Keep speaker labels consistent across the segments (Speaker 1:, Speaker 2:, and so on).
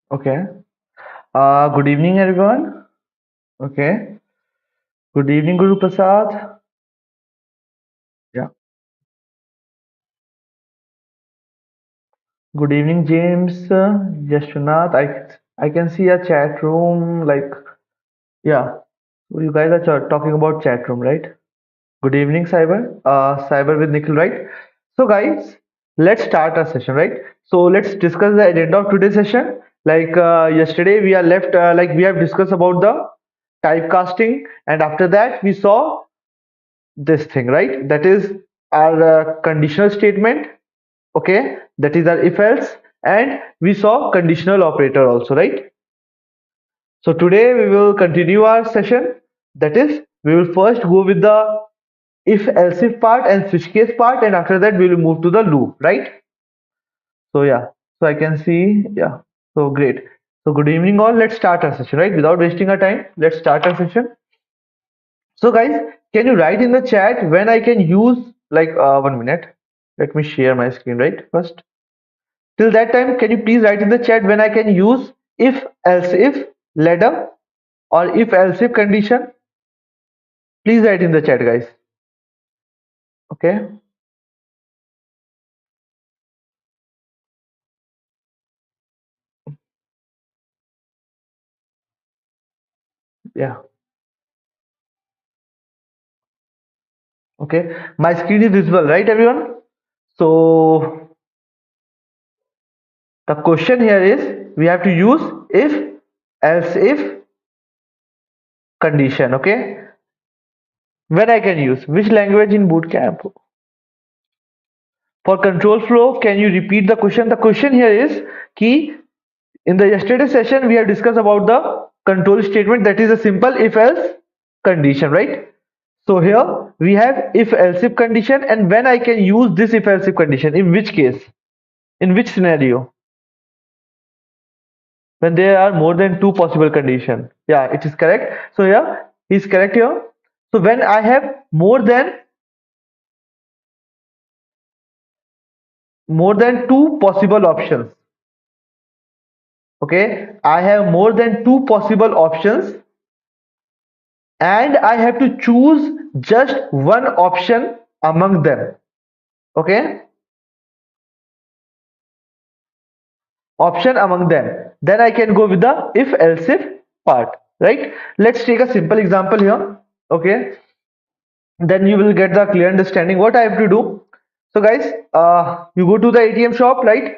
Speaker 1: Okay. Good evening, everyone. Okay. Good evening, Guru Prasad. Yeah. Good evening, James. Yashwanath. I can see a chat room. Like, yeah. You guys are talking about chat room, right? Good evening, Cyber. Cyber with Nikhil, right? So, guys, let's start our session, right? So, let's discuss the agenda of today's session. Like yesterday, we are left. Like we have discussed about the typecasting, and after that, we saw this thing, right? That is our conditional statement. Okay, that is our if else, and we saw conditional operator also, right? So today we will continue our session. That is, we will first go with the if else if part and switch case part, and after that we will move to the loop, right? So yeah, so I can see, yeah, so great. So good evening all, let's start our session, right? Without wasting our time, let's start our session. So guys, can you write in the chat when I can use, like 1 minute? Let me share my screen, right? First. Till that time, can you please write in the chat when I can use if else if ladder or if else if condition? Please write in the chat, guys. Okay. Yeah. Okay. My screen is visible, right, everyone? So the question here is we have to use if else if condition. Okay. When I can use which language in bootcamp? For control flow, can you repeat the question? The question here is key. In the yesterday session, we have discussed about the control statement, that is a simple if else condition, right? So here we have if else if condition, and when I can use this if else if condition, in which case, in which scenario, when there are more than two possible condition. Yeah, it is correct. So yeah, is correct here. So when I have more than two possible options. Okay, I have more than two possible options, and I have to choose just one option among them. Okay, option among them. Then I can go with the if else if part, right? Let's take a simple example here. Okay, then you will get the clear understanding what I have to do. So guys, you go to the ATM shop, right?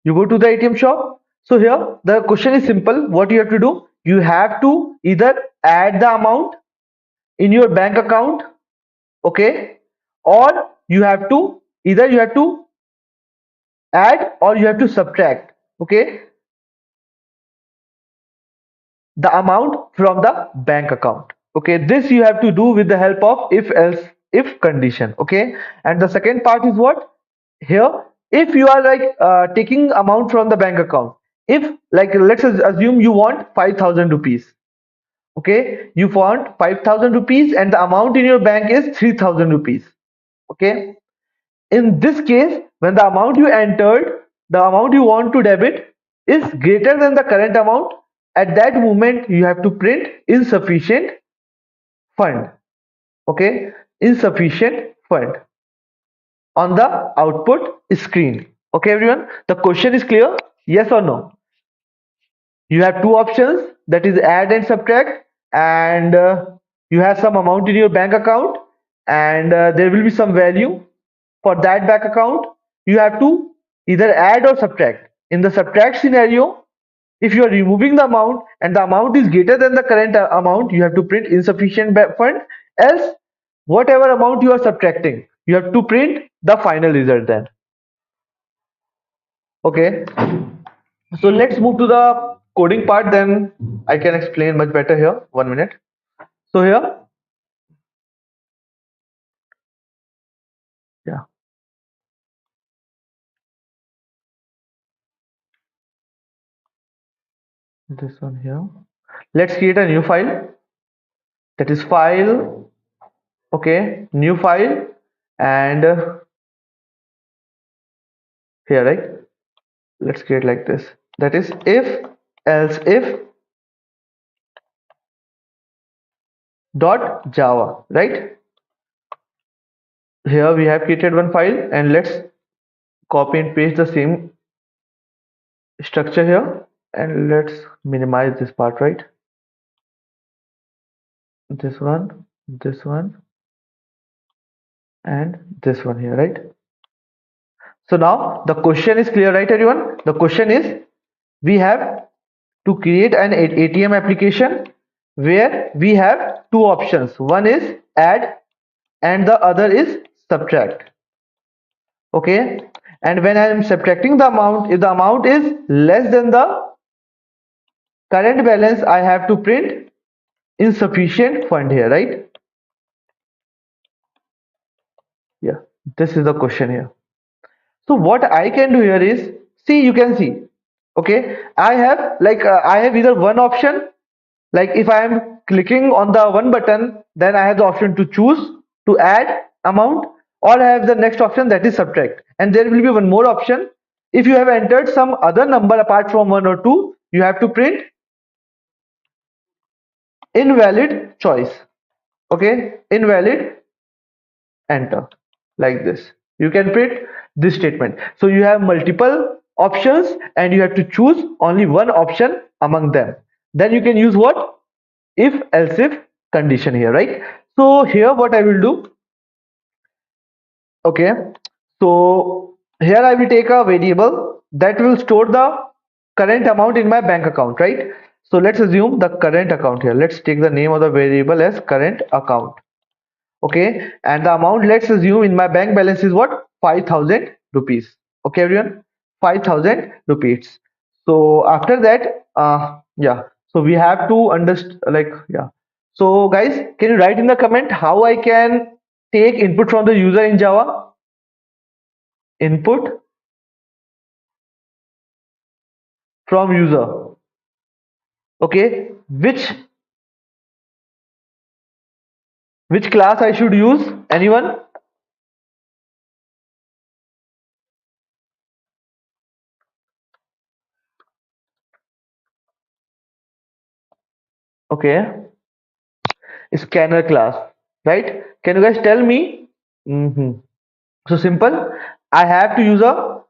Speaker 1: You go to the ATM shop. So here the question is simple. What you have to do? You have to either add the amount in your bank account, okay, or you have to add or you have to subtract, okay, the amount from the bank account. Okay, this you have to do with the help of if else if condition. Okay, and the second part is what? Here, if you are like taking amount from the bank account, if like let's assume you want 5,000 rupees. Okay, you want 5,000 rupees and the amount in your bank is 3,000 rupees. Okay, in this case, when the amount you entered, the amount you want to debit is greater than the current amount, at that moment you have to print insufficient fund. Okay, insufficient fund on the output screen. Okay, everyone, the question is clear? Yes or no? You have two options, that is add and subtract, and you have some amount in your bank account, and there will be some value for that bank account. You have to either add or subtract. In the subtract scenario, if you are removing the amount and the amount is greater than the current amount, you have to print insufficient fund. Else, whatever amount you are subtracting, you have to print the final result then. Okay, so let's move to the coding part, then I can explain much better here. 1 minute. So here, yeah, this one here. Let's create a new file. That is file. Okay, new file, and here, right? Let's create like this. That is if else if dot java, right? Here we have created one file, and let's copy and paste the same structure here, and let's minimize this part, right? This one, and this one here, right? So now the question is clear, right, everyone? The question is, we have to create an ATM application where we have two options. One is add and the other is subtract. Okay, and when I am subtracting the amount, if the amount is less than the current balance, I have to print insufficient fund here, right? Yeah, this is the question here. So what I can do here is, see, you can see, okay, I have I have either one option, like if I am clicking on the one button, then I have the option to choose to add amount, or I have the next option, that is subtract, and there will be one more option. If you have entered some other number apart from 1 or 2, you have to print invalid choice. Okay, invalid, enter, like this. You can print this statement. So you have multiple options and you have to choose only one option among them. Then you can use what? If else if condition here, right? So here what I will do, okay, so here I will take a variable that will store the current amount in my bank account, right? So let's assume the current account here. Let's take the name of the variable as current account. Okay, and the amount, let's assume in my bank balance is what? 5,000 rupees. Okay, everyone, 5,000 rupees. So after that, yeah, so we have to understand, like, yeah. So guys, can you write in the comment how I can take input from the user in Java? Input from user. Okay, which class I should use? Anyone? Okay, scanner class, right? Can you guys tell me? So simple. I have to use a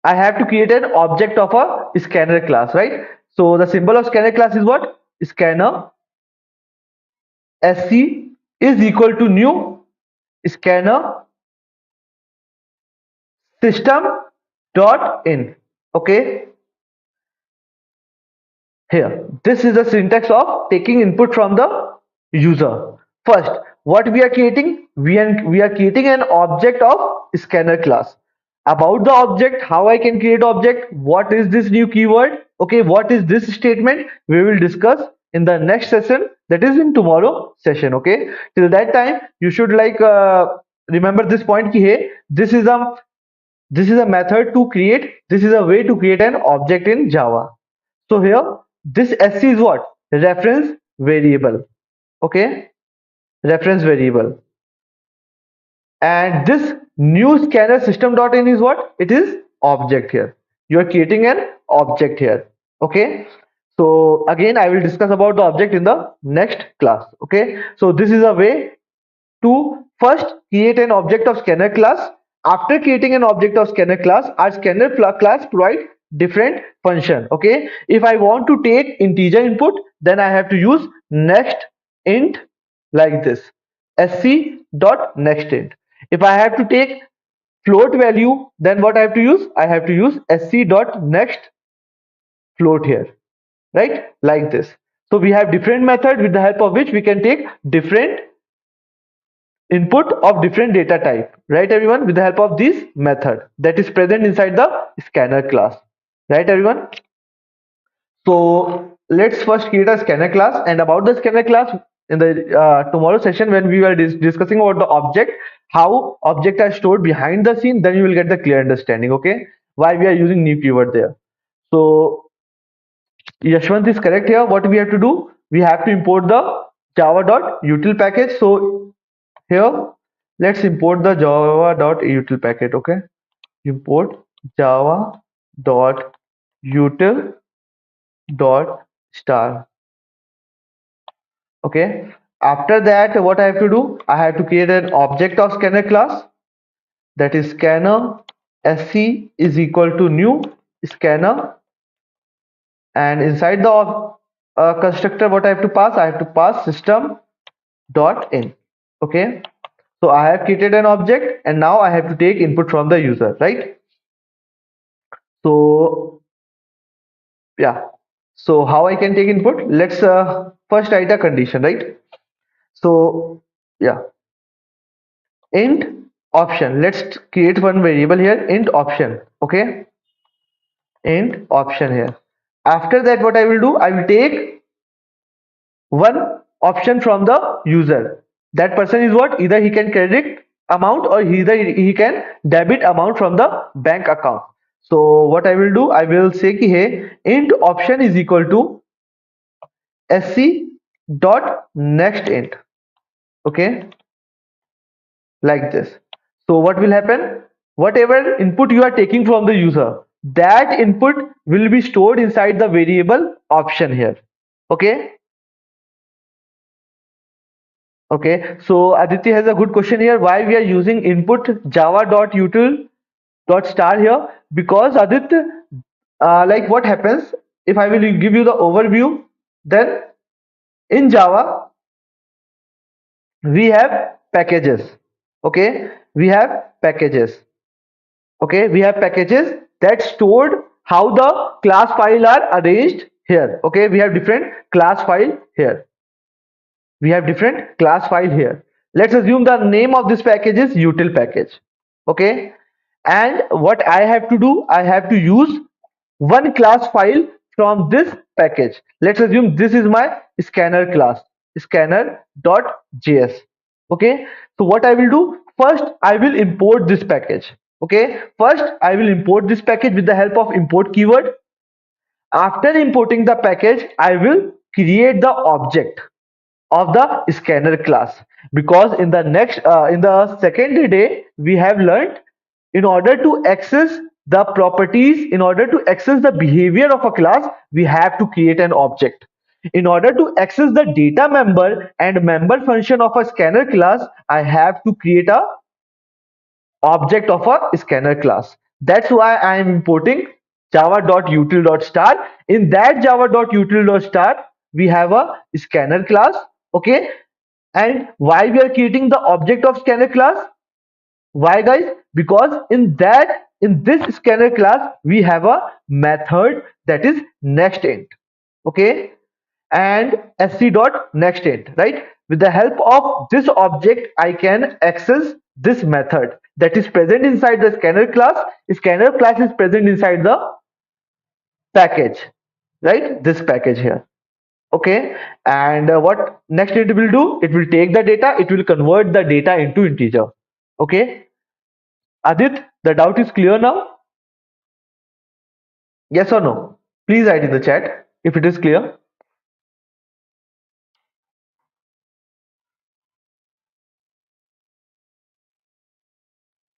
Speaker 1: I have to create an object of a scanner class, right? So the symbol of scanner class is what? Scanner. SC is equal to new scanner system dot in. Okay, here, this is the syntax of taking input from the user. First, what we are creating? We are creating an object of scanner class. About the object, how I can create object, what is this new keyword? Okay, what is this statement? We will discuss in the next session, that is in tomorrow session. Okay, till that time you should remember this point ki, hey, this is a method to create, this is a way to create an object in Java. So here, this SC is what? Reference variable. Okay, reference variable. And this new scanner system.in is what? It is object here. You are creating an object here. Okay. So again, I will discuss about the object in the next class. Okay. So this is a way to first create an object of scanner class. After creating an object of scanner class, our scanner class provide different function. Okay, if I want to take integer input, then I have to use next int, like this, sc dot next int. If I have to take float value, then what I have to use? I have to use sc dot next float here, right, like this. So we have different method with the help of which we can take different input of different data type, right everyone, with the help of this method that is present inside the scanner class, right everyone. So let's first create a scanner class, and about the scanner class in the tomorrow session when we were discussing about the object, how object are stored behind the scene, then you will get the clear understanding, okay, why we are using new keyword there. So Yashwant is correct here. What we have to do, we have to import the java.util package. So here, let's import the java.util packet. Okay, import java.util.star. Okay. After that, what I have to do, I have to create an object of scanner class, that is scanner sc is equal to new scanner, and inside the constructor, what I have to pass, I have to pass system dot in. Okay. So I have created an object, and now I have to take input from the user, right? So yeah. So how I can take input? Let's first write a condition, right? So yeah, int option. Let's create one variable here, int option. Okay, int option here. After that, what I will do, I will take one option from the user. That person is what? Either he can credit amount or either he can debit amount from the bank account. So what I will do, I will say ki hey, int option is equal to sc dot next int. Okay, like this. So what will happen? Whatever input you are taking from the user, that input will be stored inside the variable option here. Okay. Okay, so Aditi has a good question here. Why we are using input java.util.star here? Because Aditi, like what happens if I will give you the overview, then in Java we have packages. Okay, we have packages. Okay, we have packages that stored how the class file are arranged here. Okay, we have different class file here. We have different class file here. Let's assume the name of this package is util package. Okay, and what I have to do, I have to use one class file from this package. Let's assume this is my scanner class, scanner.js. Okay, so what I will do, first I will import this package. Okay, first I will import this package with the help of import keyword. After importing the package, I will create the object of the scanner class, because in the second day we have learned, in order to access the properties, in order to access the behavior of a class, we have to create an object. In order to access the data member and member function of a scanner class, I have to create a object of a scanner class. That's why I am importing java.util.star. In that java.util.star, we have a scanner class. Okay. And why we are creating the object of scanner class? Why, guys? Because in this scanner class, we have a method that is next int. Okay, and sc dot next int, right? With the help of this object, I can access this method that is present inside the scanner class. Scanner class is present inside the package, right? This package here. Okay, and what next it will do? It will take the data, it will convert the data into integer. Okay, Adit, the doubt is clear now? Yes or no? Please write in the chat if it is clear.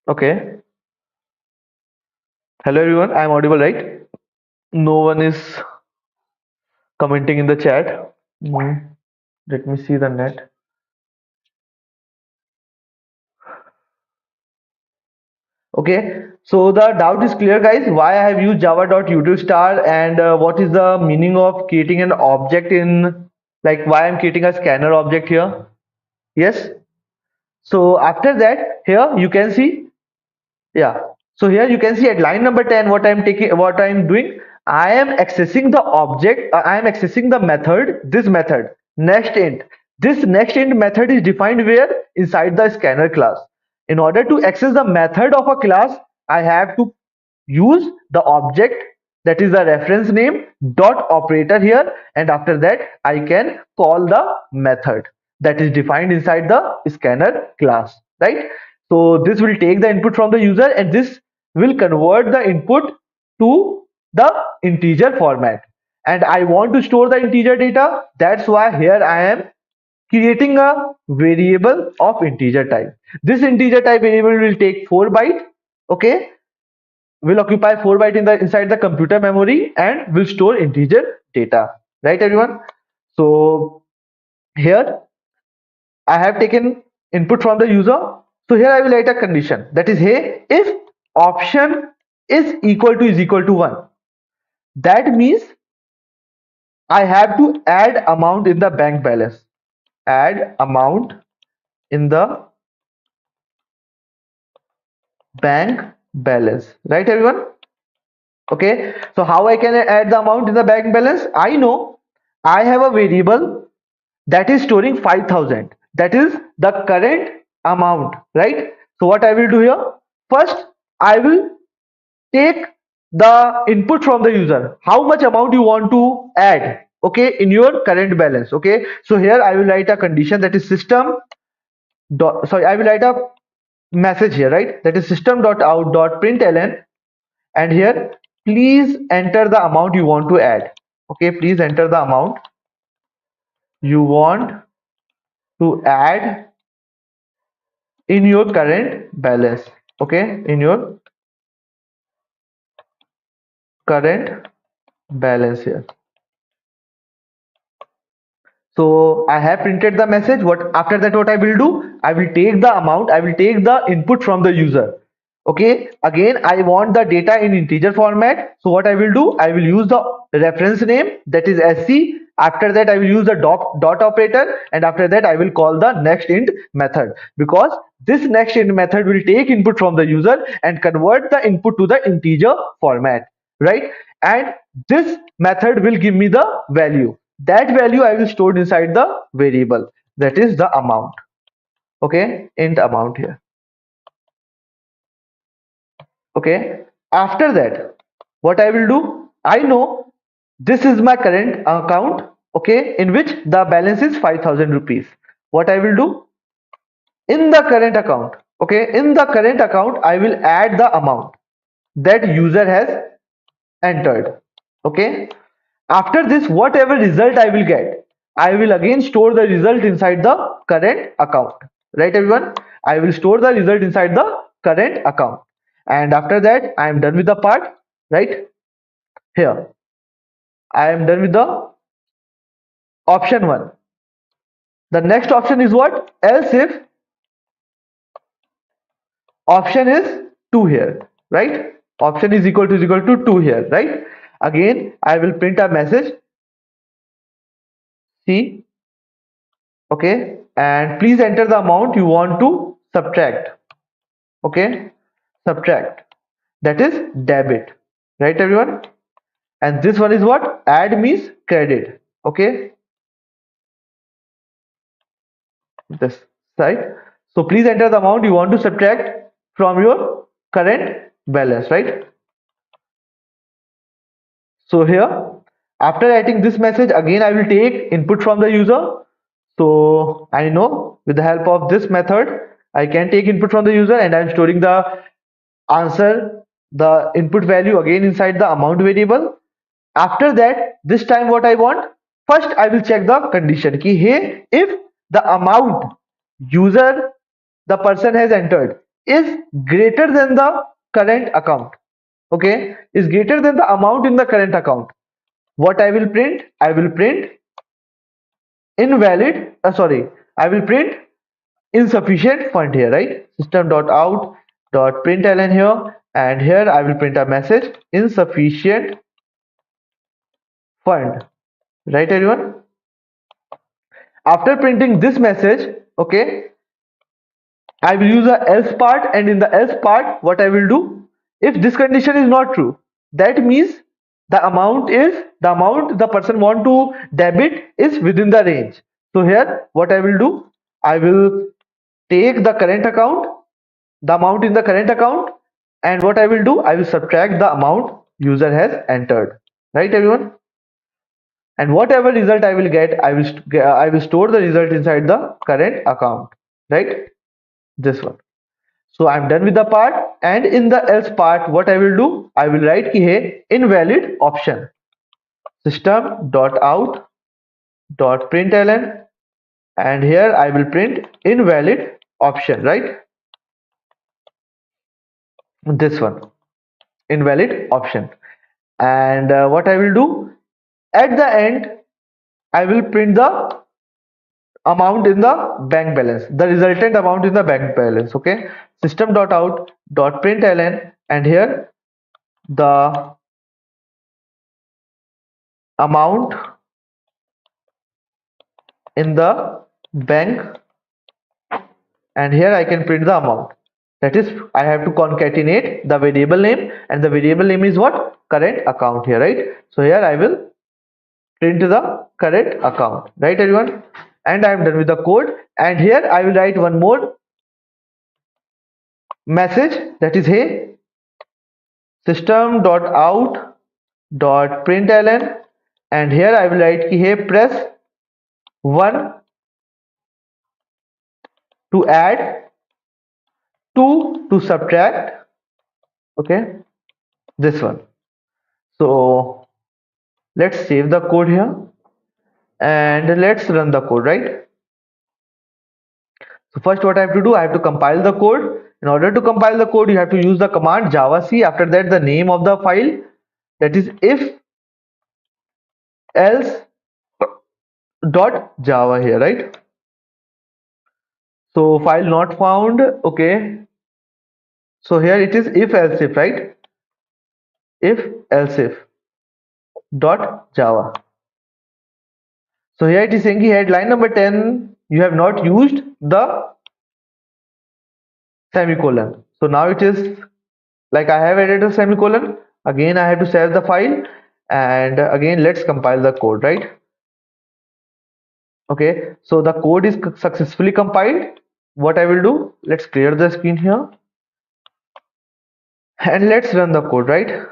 Speaker 1: Okay. Hello everyone, I am audible, right? No one is commenting in the chat. Let me see the net. Okay, so the doubt is clear, guys. Why I have used java.util.star, and what is the meaning of creating an object in, like, why I'm creating a scanner object here? Yes. So after that, here you can see, yeah. So here you can see at line number 10, what I'm doing. I am accessing the object. I am accessing the method. This method next int. This nextInt method is defined where? Inside the scanner class. In order to access the method of a class, I have to use the object, that is the reference name dot operator here, and after that I can call the method that is defined inside the scanner class, right? So this will take the input from the user and this will convert the input to the integer format, and I want to store the integer data. That's why here I am creating a variable of integer type. This integer type variable will take 4 byte, okay, will occupy 4 byte in the inside the computer memory and will store integer data, right everyone? So here I have taken input from the user. So here I will write a condition, that is, hey, if option is equal to 1, that means I have to add amount in the bank balance. Add amount in the bank balance, right everyone? Okay, so how I can add the amount in the bank balance? I know I have a variable that is storing 5,000, that is the current amount, right? So what I will do here, first I will take the input from the user, how much amount you want to add, okay, in your current balance. Okay, so here I will write a condition, that is system dot, sorry, I will write a message here, right, that is system.out.println, and here please enter the amount you want to add. Okay, please enter the amount you want to add in your current balance. Okay, in your current balance here. So I have printed the message. What after that, what I will do, I will take the amount, I will take the input from the user. Okay, again I want the data in integer format. So what I will do, I will use the reference name, that is sc. After that I will use the dot operator, and after that I will call the nextInt method, because this nextInt method will take input from the user and convert the input to the integer format, right? And this method will give me the value. That value I will store inside the variable, that is the amount. Okay, int amount here. Okay, after that what I will do, I know this is my current account, okay, in which the balance is 5,000 rupees. What I will do, in the current account, okay, in the current account I will add the amount that user has entered. Okay, after this whatever result I will get, I will again store the result inside the current account, right everyone? I will store the result inside the current account, and after that I am done with the part, right? Here I am done with the option 1. The next option is what? Else if option is 2 here, right? Option is equal to 2 here, right? Again I will print a message, see, okay, and please enter the amount you want to subtract. Okay, subtract, that is debit, right everyone? And this one is what? Add means credit. Okay, this side. So please enter the amount you want to subtract from your current balance, right? So here after writing this message, again I will take input from the user. So I know with the help of this method I can take input from the user, and I'm storing the answer, the input value, again inside the amount variable. After that, this time what I want, first I will check the condition ki, hey, if the amount user, the person has entered, is greater than the current account, okay, is greater than the amount in the current account, what I will print, I will print invalid, sorry, I will print insufficient fund here, right? System.out.println here, and here I will print a message, insufficient fund, right everyone? After printing this message, okay, I will use the else part, and in the else part what I will do, if this condition is not true, that means the amount the person want to debit is within the range. So here what I will do, I will take the current account, the amount in the current account, and what I will do, I will subtract the amount user has entered, right everyone? And whatever result I will get, I will store the result inside the current account, right? This one. So I'm done with the part, and in the else part, what I will do, I will write ki hey invalid option system dot out dot println, and here I will print invalid option, right? This one, invalid option. And what I will do, at the end I will print the amount in the bank balance, the resultant amount in the bank balance. Okay, system dot out dot println, and here the amount in the bank, and here I can print the amount. That is, I have to concatenate the variable name, and the variable name is what? Current account here, right? So here I will print the current account, right everyone? And I am done with the code, and here I will write one more message, that is hey system dot out dot println, and here I will write ki hey press 1 to add, 2 to subtract. Okay, this one. So let's save the code here and let's run the code, right? So first what I have to do, I have to compile the code. In order to compile the code, you have to use the command javac. After that, the name of the file, that is if else dot java here, right? So file not found. Okay, so here it is if else if, right? If else if dot java. So here it is saying headline number 10, you have not used the semicolon. So now it is like I have added a semicolon. Again I have to save the file, and again let's compile the code, right? Okay, so the code is successfully compiled. What I will do, let's clear the screen here and let's run the code, right?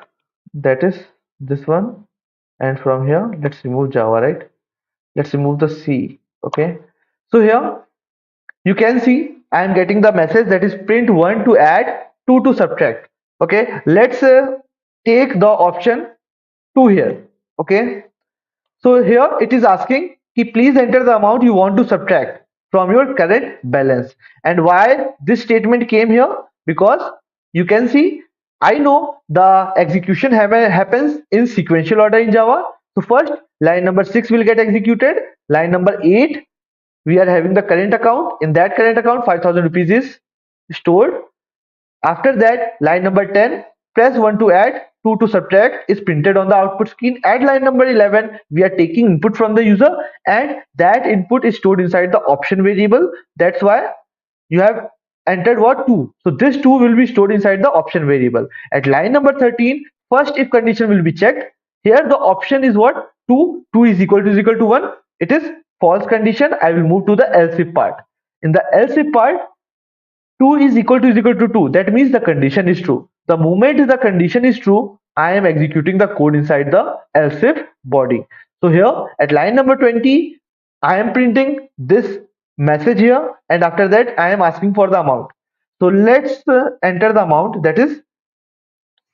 Speaker 1: That is this one, and from here let's remove java, right? Let's remove the c. Okay, so here you can see I am getting the message, that is print 1 to add, 2 to subtract. Okay, let's take the option 2 here. Okay, so here it is asking ki please enter the amount you want to subtract from your current balance. And why this statement came here, because you can see I know the execution happens in sequential order in Java. So first line number 6 will get executed, line number 8 we are having the current account, in that current account 5000 rupees is stored. After that, line number 10, press 1 to add, 2 to subtract is printed on the output screen. At line number 11, we are taking input from the user, and that input is stored inside the option variable. That's why you have entered what? 2. So this 2 will be stored inside the option variable. At line number 13, first if condition will be checked. Here the option is what? 2. 2 is equal to 1. It is false condition. I will move to the else if part. In the else if part, 2 is equal to 2. That means the condition is true. The moment the condition is true, I am executing the code inside the else if body. So here at line number 20, I am printing this message here, and after that I am asking for the amount. So let's enter the amount, that is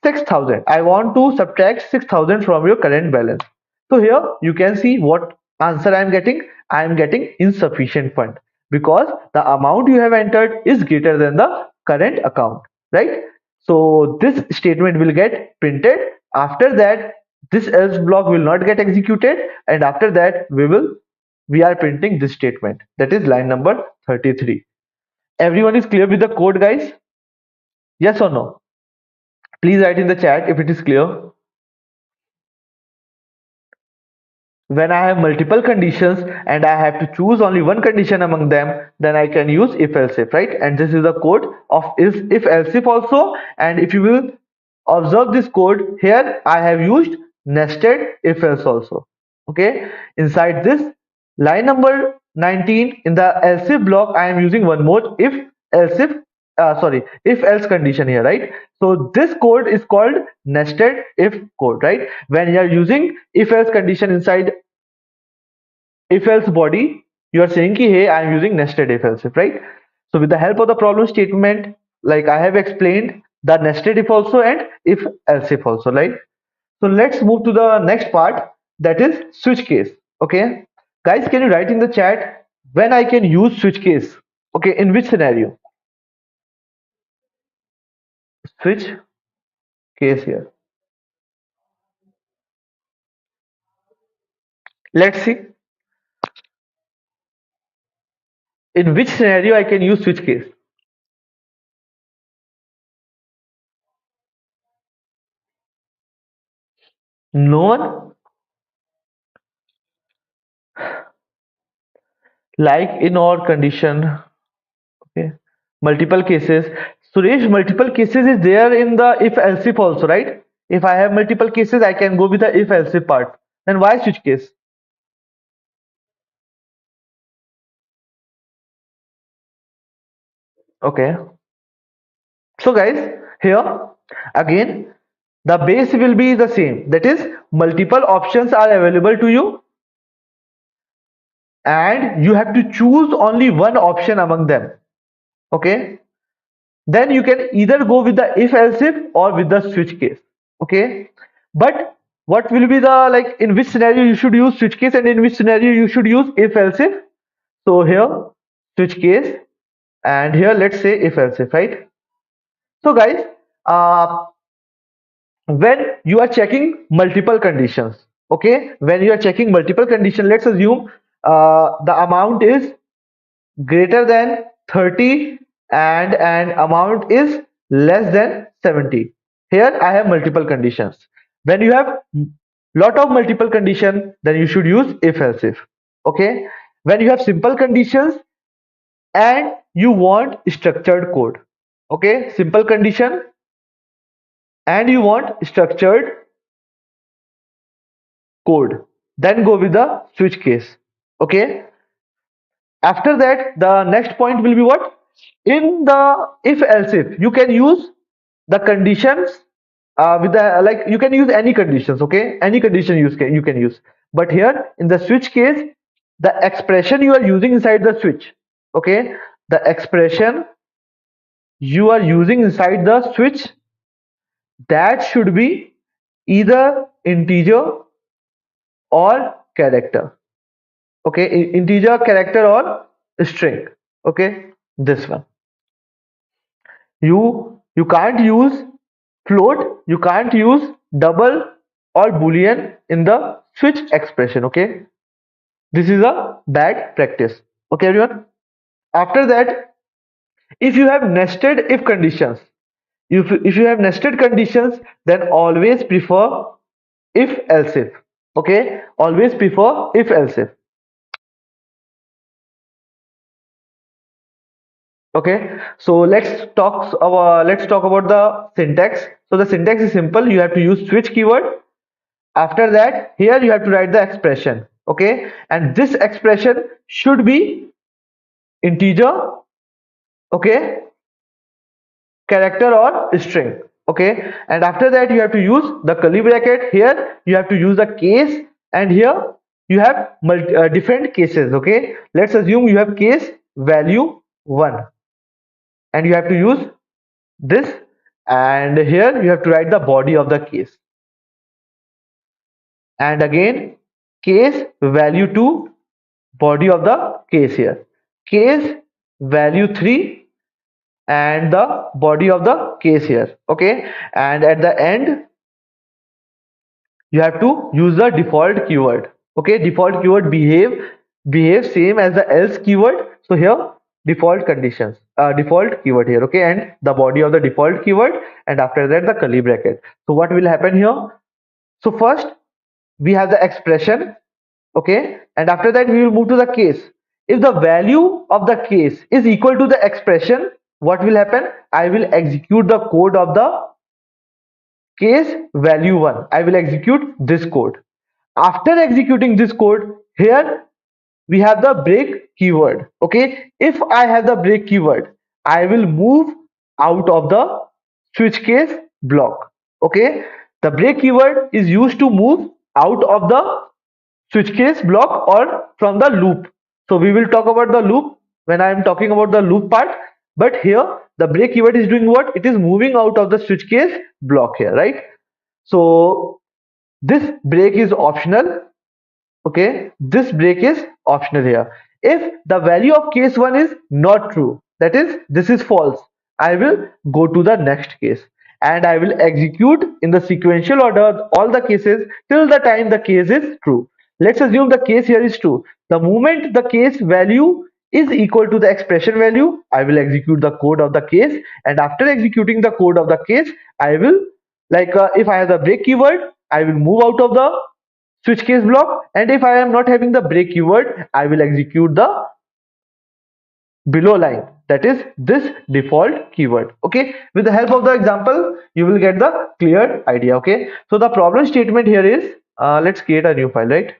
Speaker 1: 6,000. I want to subtract 6,000 from your current balance. So here you can see what answer I am getting. I am getting insufficient fund, because the amount you have entered is greater than the current account, right? So this statement will get printed. After that, this else block will not get executed, and after that we are printing this statement, that is line number 33. Everyone is clear with the code, guys? Yes or no? Please write in the chat if it is clear. When I have multiple conditions and I have to choose only one condition among them, then I can use if else if, right? And this is the code of if else if also. And if you will observe this code here, I have used nested if else also. Okay, inside this line number 19 in the else if block I am using one more else if if else condition here, right? So this code is called nested if code, right? When you are using if else condition inside if else body, you are saying ki, hey, I am using nested if else if, right? So with the help of the problem statement, like I have explained, the nested if also and if else if also, right? So let's move to the next part, that is switch case. Okay, guys, can you write in the chat when I can use switch case? Okay, in which scenario? Switch case here. Let's see in which scenario I can use switch case. No one, like in or condition. Okay, multiple cases. Suresh, multiple cases is there in the if else if also, right? If I have multiple cases, I can go with the if else if part. Then why switch case? Okay. So guys, here again the base will be the same. That is, multiple options are available to you and you have to choose only one option among them. Okay. Then you can either go with the if else if or with the switch case. Okay. But what will be the, like, in which scenario you should use switch case and in which scenario you should use if else if? So here switch case and here let's say if else if, right? So guys, uh, when you are checking multiple conditions, okay, when you are checking multiple condition, let's assume the amount is greater than 30 and amount is less than 70. Here I have multiple conditions. When you have lot of multiple condition, then you should use if else if. Okay, when you have simple conditions and you want structured code, okay, simple condition and you want structured code, then go with the switch case. Okay, after that the next point will be what? In the if else if, you can use the conditions with the, like, you can use any conditions. Okay, any condition you can use, but here in the switch case, the expression you are using inside the switch, okay, the expression you are using inside the switch, that should be either integer or character. Okay, integer, character or string. Okay, this one, you can't use float, you can't use double or boolean in the switch expression. Okay, this is a bad practice. Okay everyone, after that, if you have nested if conditions, if you have nested conditions, then always prefer if else if. Okay, always prefer if else if. Okay, so let's talk about the syntax. So the syntax is simple. You have to use switch keyword. After that, here you have to write the expression. Okay, and this expression should be integer, okay, character or string. Okay, and after that you have to use the curly bracket. Here you have to use the case, and here you have different cases. Okay, let's assume you have case value 1 and you have to use this, and here you have to write the body of the case, and again case value 2, body of the case here, case value 3 and the body of the case here. Okay, and at the end you have to use the default keyword. Okay, default keyword behave same as the else keyword. So here default conditions, default keyword here. Okay, and the body of the default keyword, and after that the curly bracket. So what will happen here? So first we have the expression. Okay, and after that we will move to the case. If the value of the case is equal to the expression, what will happen? I will execute the code of the case value 1. I will execute this code. After executing this code, here we have the break keyword. Okay, if I have the break keyword, I will move out of the switch case block. Okay, the break keyword is used to move out of the switch case block or from the loop. So we will talk about the loop when I am talking about the loop part. But here the break keyword is doing what? It is moving out of the switch case block here, right? So this break is optional. Okay, this break is optional here. If the value of case 1 is not true, that is this is false, I will go to the next case and I will execute in the sequential order all the cases till the time the case is true. Let's assume the case here is true. The moment the case value is equal to the expression value, I will execute the code of the case, and after executing the code of the case, I will, if I have the break keyword, I will move out of the switch case block, and if I am not having the break keyword, I will execute the below line, that is this default keyword. Okay, with the help of the example you will get the clear idea. Okay, so the problem statement here is, let's create a new file, right?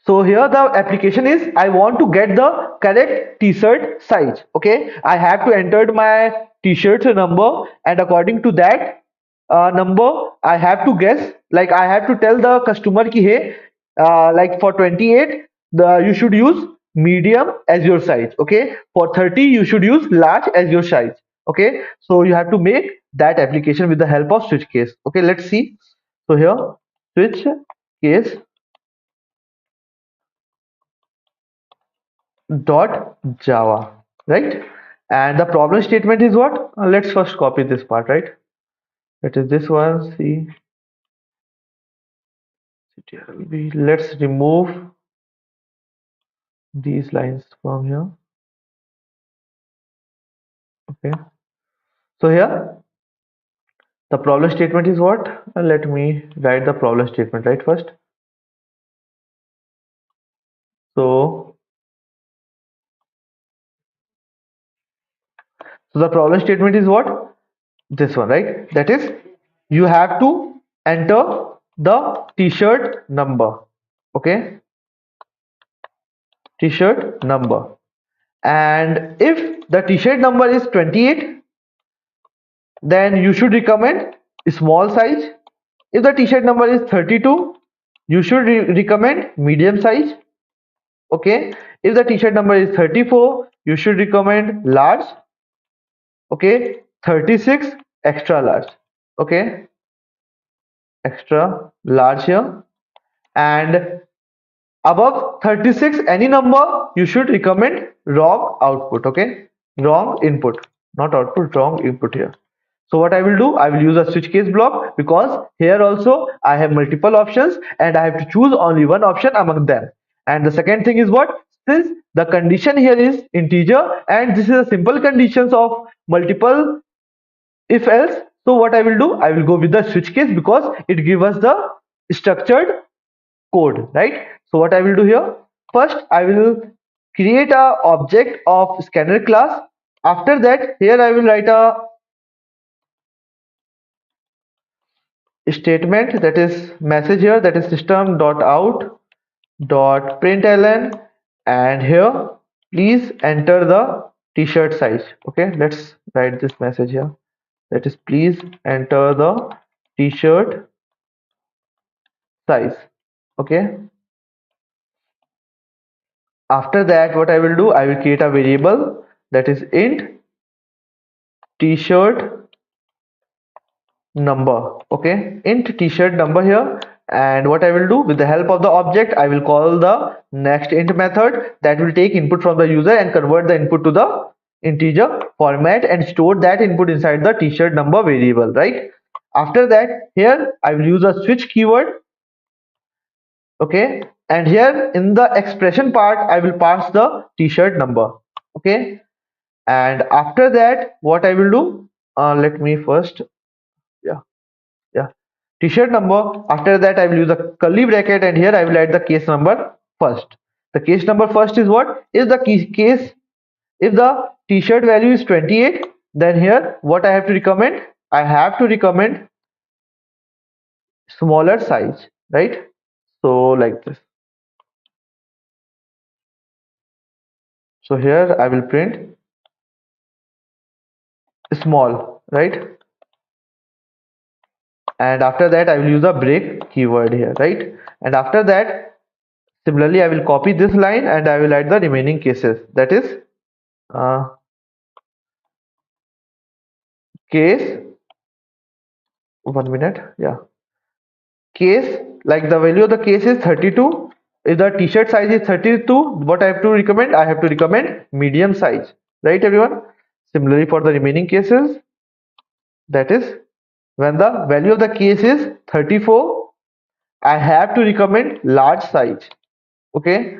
Speaker 1: So here the application is, I want to get the correct t-shirt size. Okay, I have to enter my t-shirt number, and according to that number I have to guess, like I have to tell the customer ki hey, like for 28 you should use medium as your size. Okay, for 30 you should use large as your size. Okay, so you have to make that application with the help of switch case. Okay, let's see. So here switch case dot java, right? And the problem statement is what? Let's first copy this part, right? That is this one. See, let's remove these lines from here. Okay, so here the problem statement is what? Let me write the problem statement right first. So so the problem statement is what? This one, right? That is, you have to enter the t-shirt number. Okay, t-shirt number. And if the t-shirt number is 28, then you should recommend small size. If the t-shirt number is 32, you should recommend medium size. Okay, if the t-shirt number is 34, you should recommend large. Okay, 36, extra large. Okay, extra large here. And above 36, any number, you should recommend wrong output. Okay, wrong input, not output, wrong input here. So what I will do, I will use a switch case block, because here also I have multiple options and I have to choose only one option among them. And the second thing is what? Since the condition here is integer and this is a simple conditions of multiple if else, so what I will do, I will go with the switch case because it gives us the structured code, right? So what I will do here, first I will create a object of scanner class. After that, here I will write a statement, that is message here, that is system.out.println, and here please enter the t-shirt size. Okay, let's write this message here, that is please enter the t-shirt size. Okay, after that what I will do, I will create a variable, that is int t-shirt number. Okay, int t-shirt number here. And what I will do, with the help of the object, I will call the next int method that will take input from the user and convert the input to the integer format and store that input inside the t-shirt number variable, right? After that, here I will use a switch keyword. Okay, and here in the expression part I will pass the t-shirt number. Okay, and after that what I will do, let me first, yeah, yeah, t-shirt number. After that I will use a curly bracket, and here I will add the case number first. The case number first is what? Is the case, if the t-shirt value is 28, then here what I have to recommend, I have to recommend smaller size, right? So like this. So here I will print small, right? And after that I will use a break keyword here, right? And after that, similarly, I will copy this line and I will add the remaining cases. That is uh, case, 1 minute, yeah. Case, like the value of the case is 32. If the t-shirt size is 32, what I have to recommend? I have to recommend medium size, right everyone? Similarly for the remaining cases, that is when the value of the case is 34, I have to recommend large size. Okay.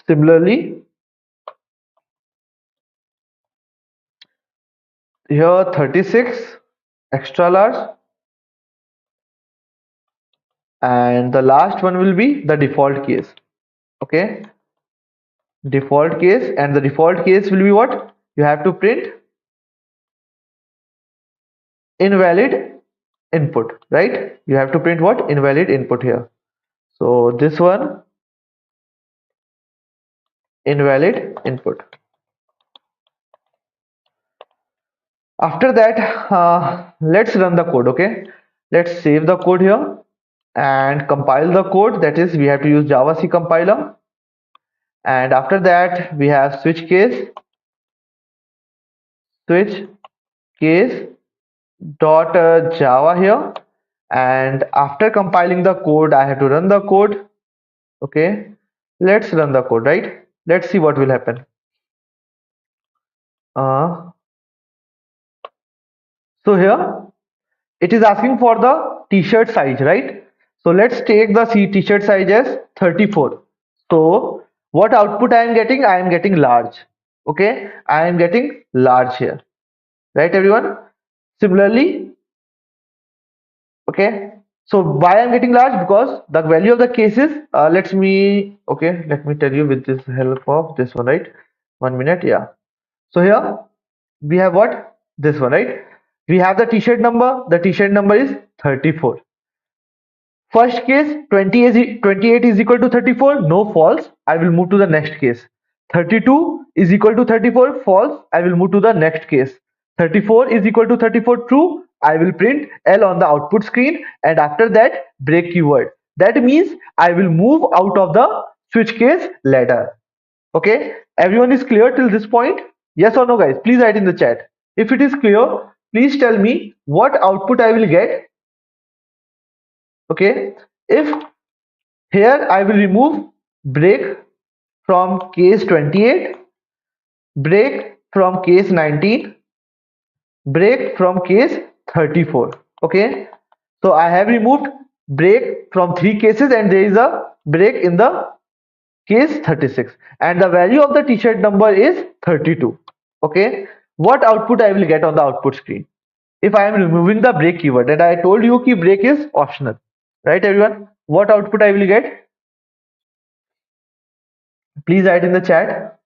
Speaker 1: Similarly, here 36 extra large, and the last one will be the default case. Okay, default case, and the default case will be what? You have to print invalid input, right? You have to print what? Invalid input here. So this one, invalid input. After that, let's run the code. Okay, let's save the code here and compile the code. That is, we have to use Java C compiler. And after that, we have switch case dot Java here. And after compiling the code, I have to run the code. Okay, let's run the code, right? Let's see what will happen. Uh, so here it is asking for the t-shirt size, right? So let's take the t-shirt size as 34. So what output I am getting? I am getting large. Okay, I am getting large here, right everyone? Similarly, okay, so why I'm getting large? Because the value of the cases, let me tell you with this help of this one, right? 1 minute, yeah. So here we have what? This one, right? We have the t-shirt number. The t-shirt number is 34. First case, 28 is equal to 34. No, false. I will move to the next case. 32 is equal to 34. False. I will move to the next case. 34 is equal to 34. True. I will print L on the output screen, and after that break keyword. That means I will move out of the switch case ladder. Okay. Everyone is clear till this point? Yes or no, guys? Please write in the chat. If it is clear, please tell me what output I will get. Okay. If here I will remove break from case 28, break from case 19, break from case 34. Okay, so I have removed break from 3 cases and there is a break in the case 36, and the value of the t-shirt number is 32. Okay, what output I will get on the output screen if I am removing the break keyword? And I told you ki break is optional, right everyone? What output I will get? Please write in the chat.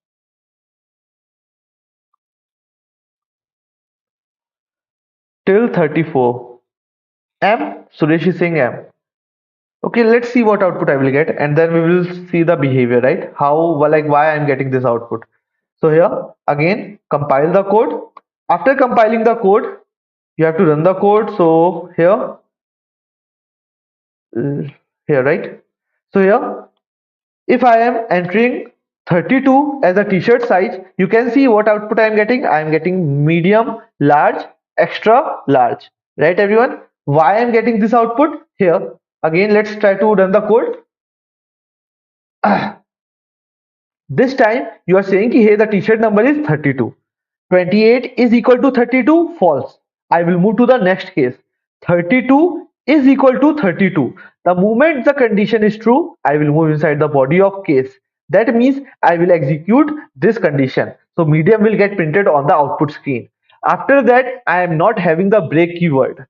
Speaker 1: Till 34. M. Suresh is saying M. Okay, let's see what output I will get, and then we will see the behavior, right? How, like, why I'm getting this output. So here again, compile the code. After compiling the code, you have to run the code. So here, right? So here, if I am entering 32 as a t-shirt size, you can see what output I am getting. I am getting medium, large, extra large, right everyone? Why I am getting this output? Here again, let's try to run the code. This time you are saying ki, hey, the t-shirt number is 32. 28 is equal to 32. False. I will move to the next case. 32 is equal to 32. The moment the condition is true, I will move inside the body of case. That means I will execute this condition. So medium will get printed on the output screen. After that, I am not having the break keyword.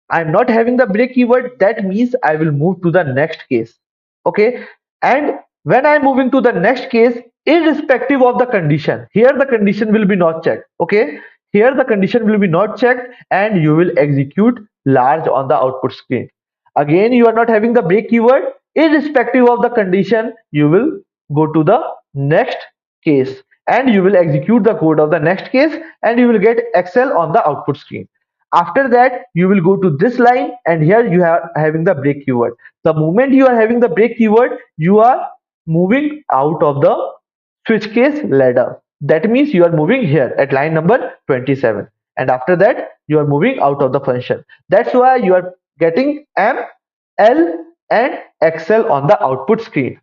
Speaker 1: I am not having the break keyword. That means I will move to the next case. Okay. And when I'm moving to the next case, irrespective of the condition, here the condition will be not checked. Okay. Here the condition will be not checked and you will execute large on the output screen. Again, you are not having the break keyword. Irrespective of the condition, you will go to the next case and you will execute the code of the next case and you will get Excel on the output screen. After that, you will go to this line and here you are having the break keyword. The moment you are having the break keyword, you are moving out of the switch case ladder. That means you are moving here at line number 27 and after that you are moving out of the function. That's why you are getting M, L and Excel on the output screen.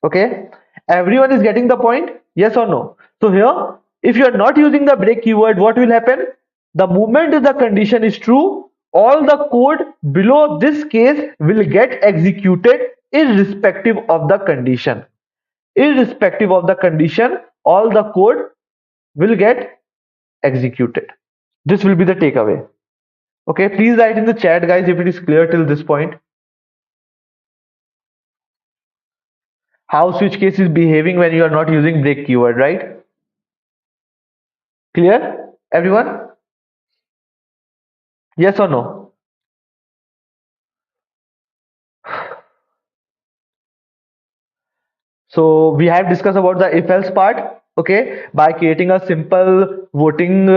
Speaker 1: Okay, everyone is getting the point, yes or no? So here, if you are not using the break keyword, what will happen? The moment the condition is true, all the code below this case will get executed irrespective of the condition. Irrespective of the condition, all the code will get executed. This will be the takeaway. Okay, please write in the chat, guys, if it is clear till this point. How switch case is behaving when you are not using break keyword, right? Clear, everyone? Yes or no? So we have discussed about the if else part, okay, by creating a simple voting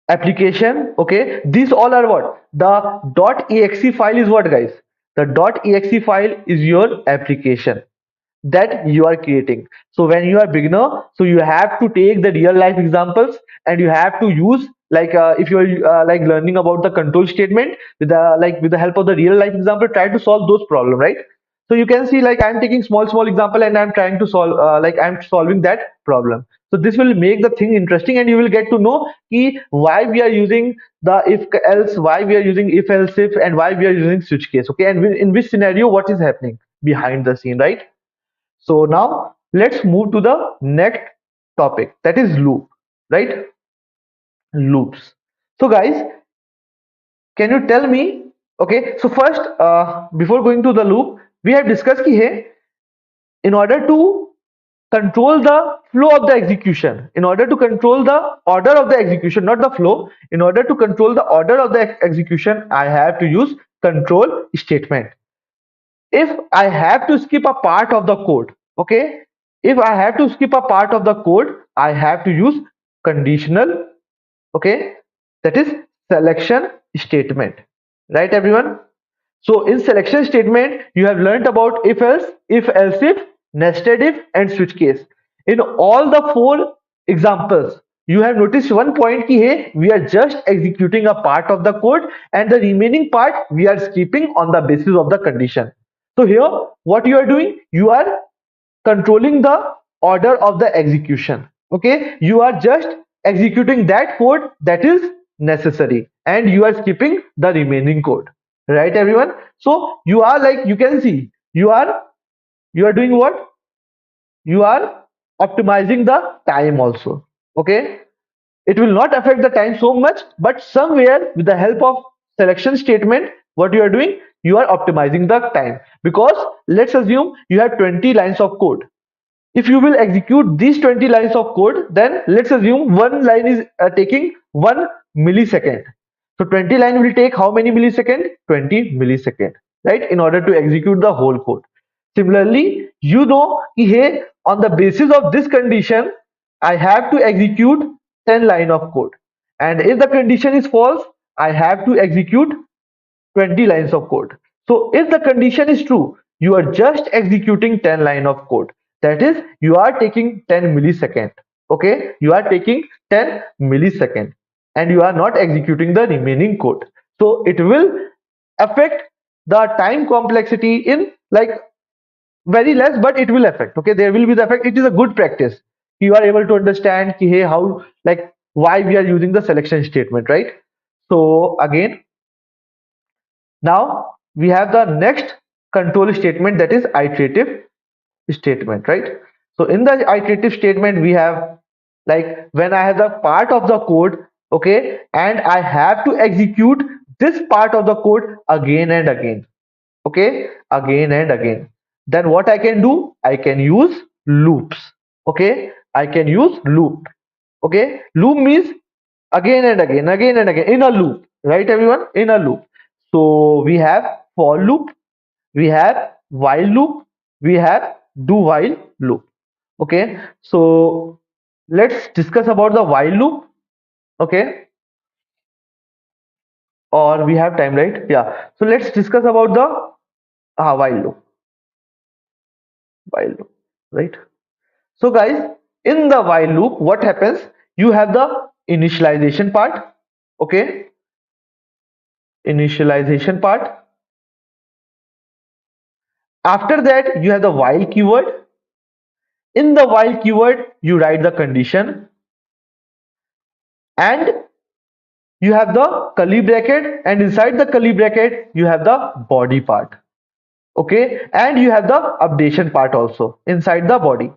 Speaker 1: application. Okay, these all are what? The .exe file is what, guys? The .exe file is your application that you are creating. So when you are beginner, so you have to take the real life examples and you have to use like if you are like learning about the control statement with the with the help of the real life example, try to solve those problem, right? So you can see like I'm taking small example and I'm trying to solve I'm solving that problem. So this will make the thing interesting and you will get to know why we are using the if else, why we are using if else if, and why we are using switch case. Okay, and in which scenario what is happening behind the scene, right? So now let's move to the next topic, that is loop, right? Loops. So guys, can you tell me? Okay, so first, before going to the loop, we have discussed ki hey, in order to control the flow of the execution, in order to control the order of the execution, not the flow, in order to control the order of the execution, I have to use control statement. If I have to skip a part of the code, okay, if I have to skip a part of the code, I have to use conditional, okay, that is selection statement, right, everyone? So in selection statement, you have learnt about if else if, nested if, and switch case. In all the four examples, you have noticed one point ki hey, we are just executing a part of the code and the remaining part we are skipping on the basis of the condition. So here, what you are doing, you are controlling the order of the execution. Okay, you are just executing that code that is necessary and you are skipping the remaining code, right, everyone? So you are like, you can see, you are doing what? You are optimizing the time also. Okay, it will not affect the time so much, but somewhere with the help of selection statement, what you are doing, you are optimizing the time. Because let's assume you have 20 lines of code. If you will execute these 20 lines of code, then let's assume one line is taking 1 millisecond. So 20 line will take how many millisecond? 20 millisecond, right, in order to execute the whole code. Similarly, you know, hey, on the basis of this condition, I have to execute 10 line of code. And if the condition is false, I have to execute 20 lines of code. So if the condition is true, you are just executing 10 line of code. That is, you are taking 10 millisecond. Okay, you are taking 10 millisecond and you are not executing the remaining code. So it will affect the time complexity in like very less, but it will affect. Okay, there will be the effect. It is a good practice. You are able to understand ki, hey, how, like, why we are using the selection statement, right? So again, now we have the next control statement, that is iterative statement, right? So in the iterative statement, we have like when I have the part of the code, okay, and I have to execute this part of the code again and again, okay, again and again. Then what I can do? I can use loops, okay. I can use loop. Okay, loop means again and again, again and again, in a loop, right everyone? In a loop. So we have for loop, we have while loop, we have do while loop. Okay, so let's discuss about the while loop. Okay, or we have time, right? Yeah, so let's discuss about the while loop. While loop, right? So guys, in the while loop, what happens? You have the initialization part. Okay, initialization part. After that, you have the while keyword. In the while keyword, you write the condition, and you have the curly bracket, and inside the curly bracket, you have the body part. Okay, and you have the updation part also inside the body.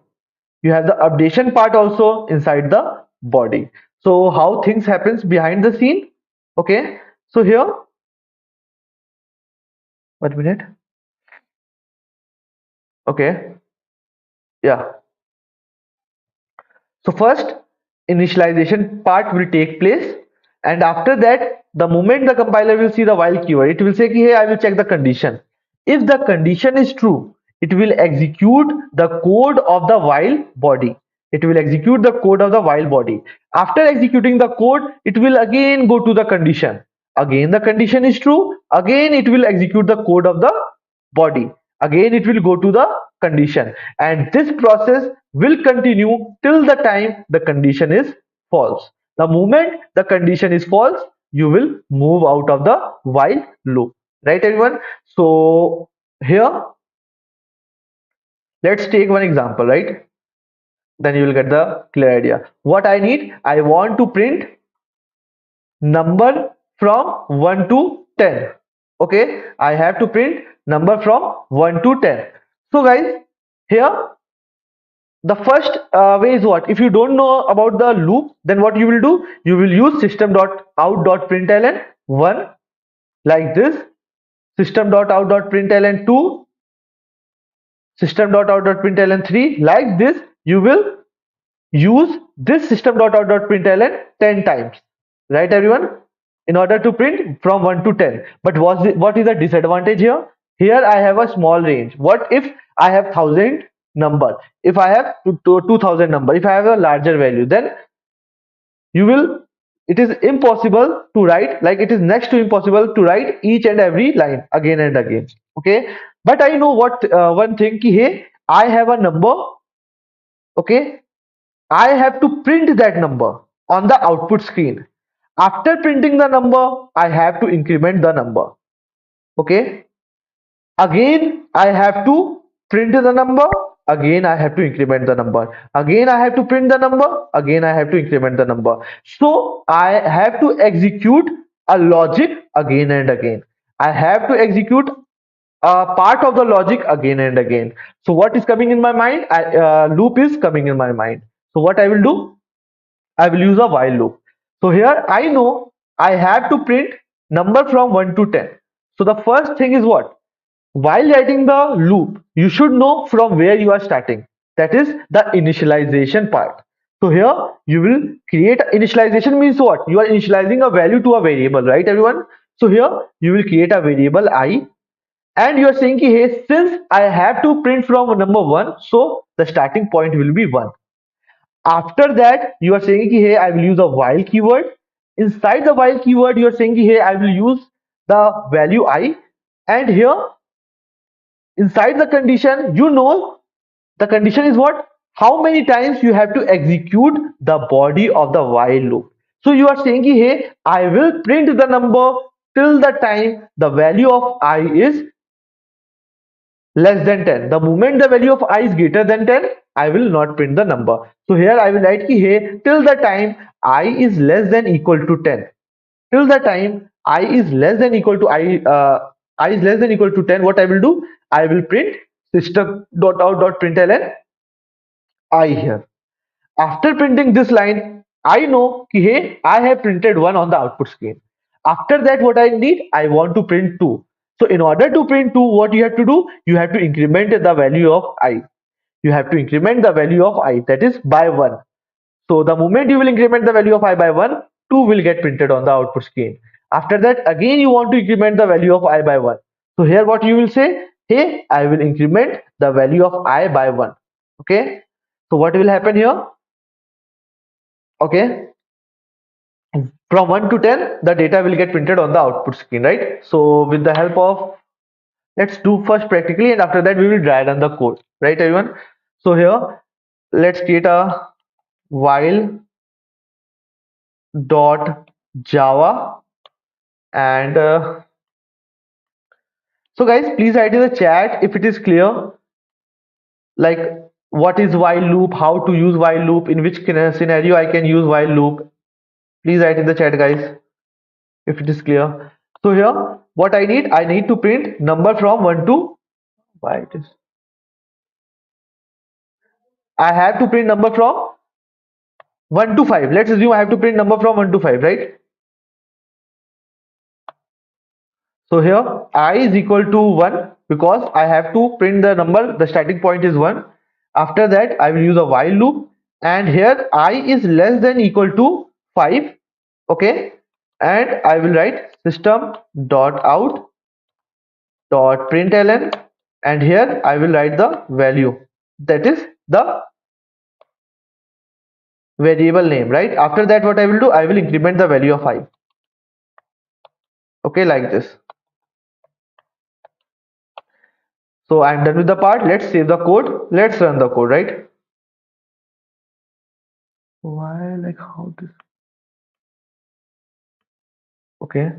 Speaker 1: You have the updation part also inside the body. So how things happens behind the scene? Okay, so here, 1 minute. Okay, yeah. So first, initialization part will take place, and after that, the moment the compiler will see the while keyword, it will say, "Hey, I will check the condition. If the condition is true, it will execute the code of the while body. It will execute the code of the while body. After executing the code, it will again go to the condition. Again, the condition is true. Again, it will execute the code of the body. Again, it will go to the condition, and this process will continue till the time the condition is false. The moment the condition is false, you will move out of the while loop, right everyone? So here, let's take one example, right? Then you will get the clear idea. What I need, I want to print number from 1 to 10. Okay, I have to print number from 1 to 10. So guys, here the first way is what? If you don't know about the loop, then what you will do? You will use system.out.println 1 like this, system.out.println 2, system.out.println 3 like this. You will use this system.out.println 10 times, right everyone, in order to print from 1 to 10. But what is the disadvantage here? Here I have a small range. What if I have 1000 number? If I have 2000 number, if I have a larger value, then you will, it is impossible to write, like it is next to impossible to write each and every line again and again. Okay, but I know what, one thing ki, hey, I have a number. Okay, I have to print that number on the output screen. After printing the number, I have to increment the number. Okay. Again, I have to print the number. Again, I have to increment the number. Again, I have to print the number. Again, I have to increment the number. So I have to execute a logic again and again. I have to execute a part of the logic again and again. So what is coming in my mind? Loop is coming in my mind. So what I will do? I will use a while loop. So here I know I have to print number from 1 to 10. So the first thing is what? While writing the loop, you should know from where you are starting. That is the initialization part. So here you will create initialization means what? You are initializing a value to a variable, right everyone? So here you will create a variable I, and you are saying ki, hey, since I have to print from number 1, so the starting point will be 1. After that, you are saying, hey, I will use a while keyword. Inside the while keyword, you are saying, hey, I will use the value I. And here, inside the condition, you know, the condition is what? How many times you have to execute the body of the while loop. So you are saying, hey, I will print the number till the time the value of I is less than 10. The moment the value of I is greater than 10, I will not print the number. So here I will write ki, hey, till the time I is less than equal to 10. Till the time I is less than equal to I is less than equal to 10, what I will do? I will print system.out.println I here. After printing this line, I know ki, hey, I have printed 1 on the output screen. After that, what I need? I want to print 2. So in order to print 2, what you have to do? You have to increment the value of I. you have to increment the value of I, that is by 1. So the moment you will increment the value of I by 1, 2 will get printed on the output screen. After that, again you want to increment the value of I by 1. So here what you will say, hey, I will increment the value of I by 1. Okay. So what will happen here? Okay. From 1 to 10, the data will get printed on the output screen, right? So with the help of, let's do first practically, and after that we will dry run the code, right everyone? So here, let's create a while dot java, and so guys, please write in the chat if it is clear, like what is while loop, how to use while loop, in which scenario I can use while loop. Please write in the chat, guys, if it is clear. So here, what I need to print number from 1 to, why it is, I have to print number from 1 to 5. Let's assume I have to print number from 1 to 5, right? So here I is equal to 1 because I have to print the number, the starting point is 1. After that I will use a while loop, and here I is less than equal to 5. Okay, and I will write system dot out dot println, and here I will write the value, that is the variable name, right? After that what I will do, I will increment the value of I. Okay, like this. So I'm done with the part. Let's save the code. Let's run the code, right? Why, like how this? Okay.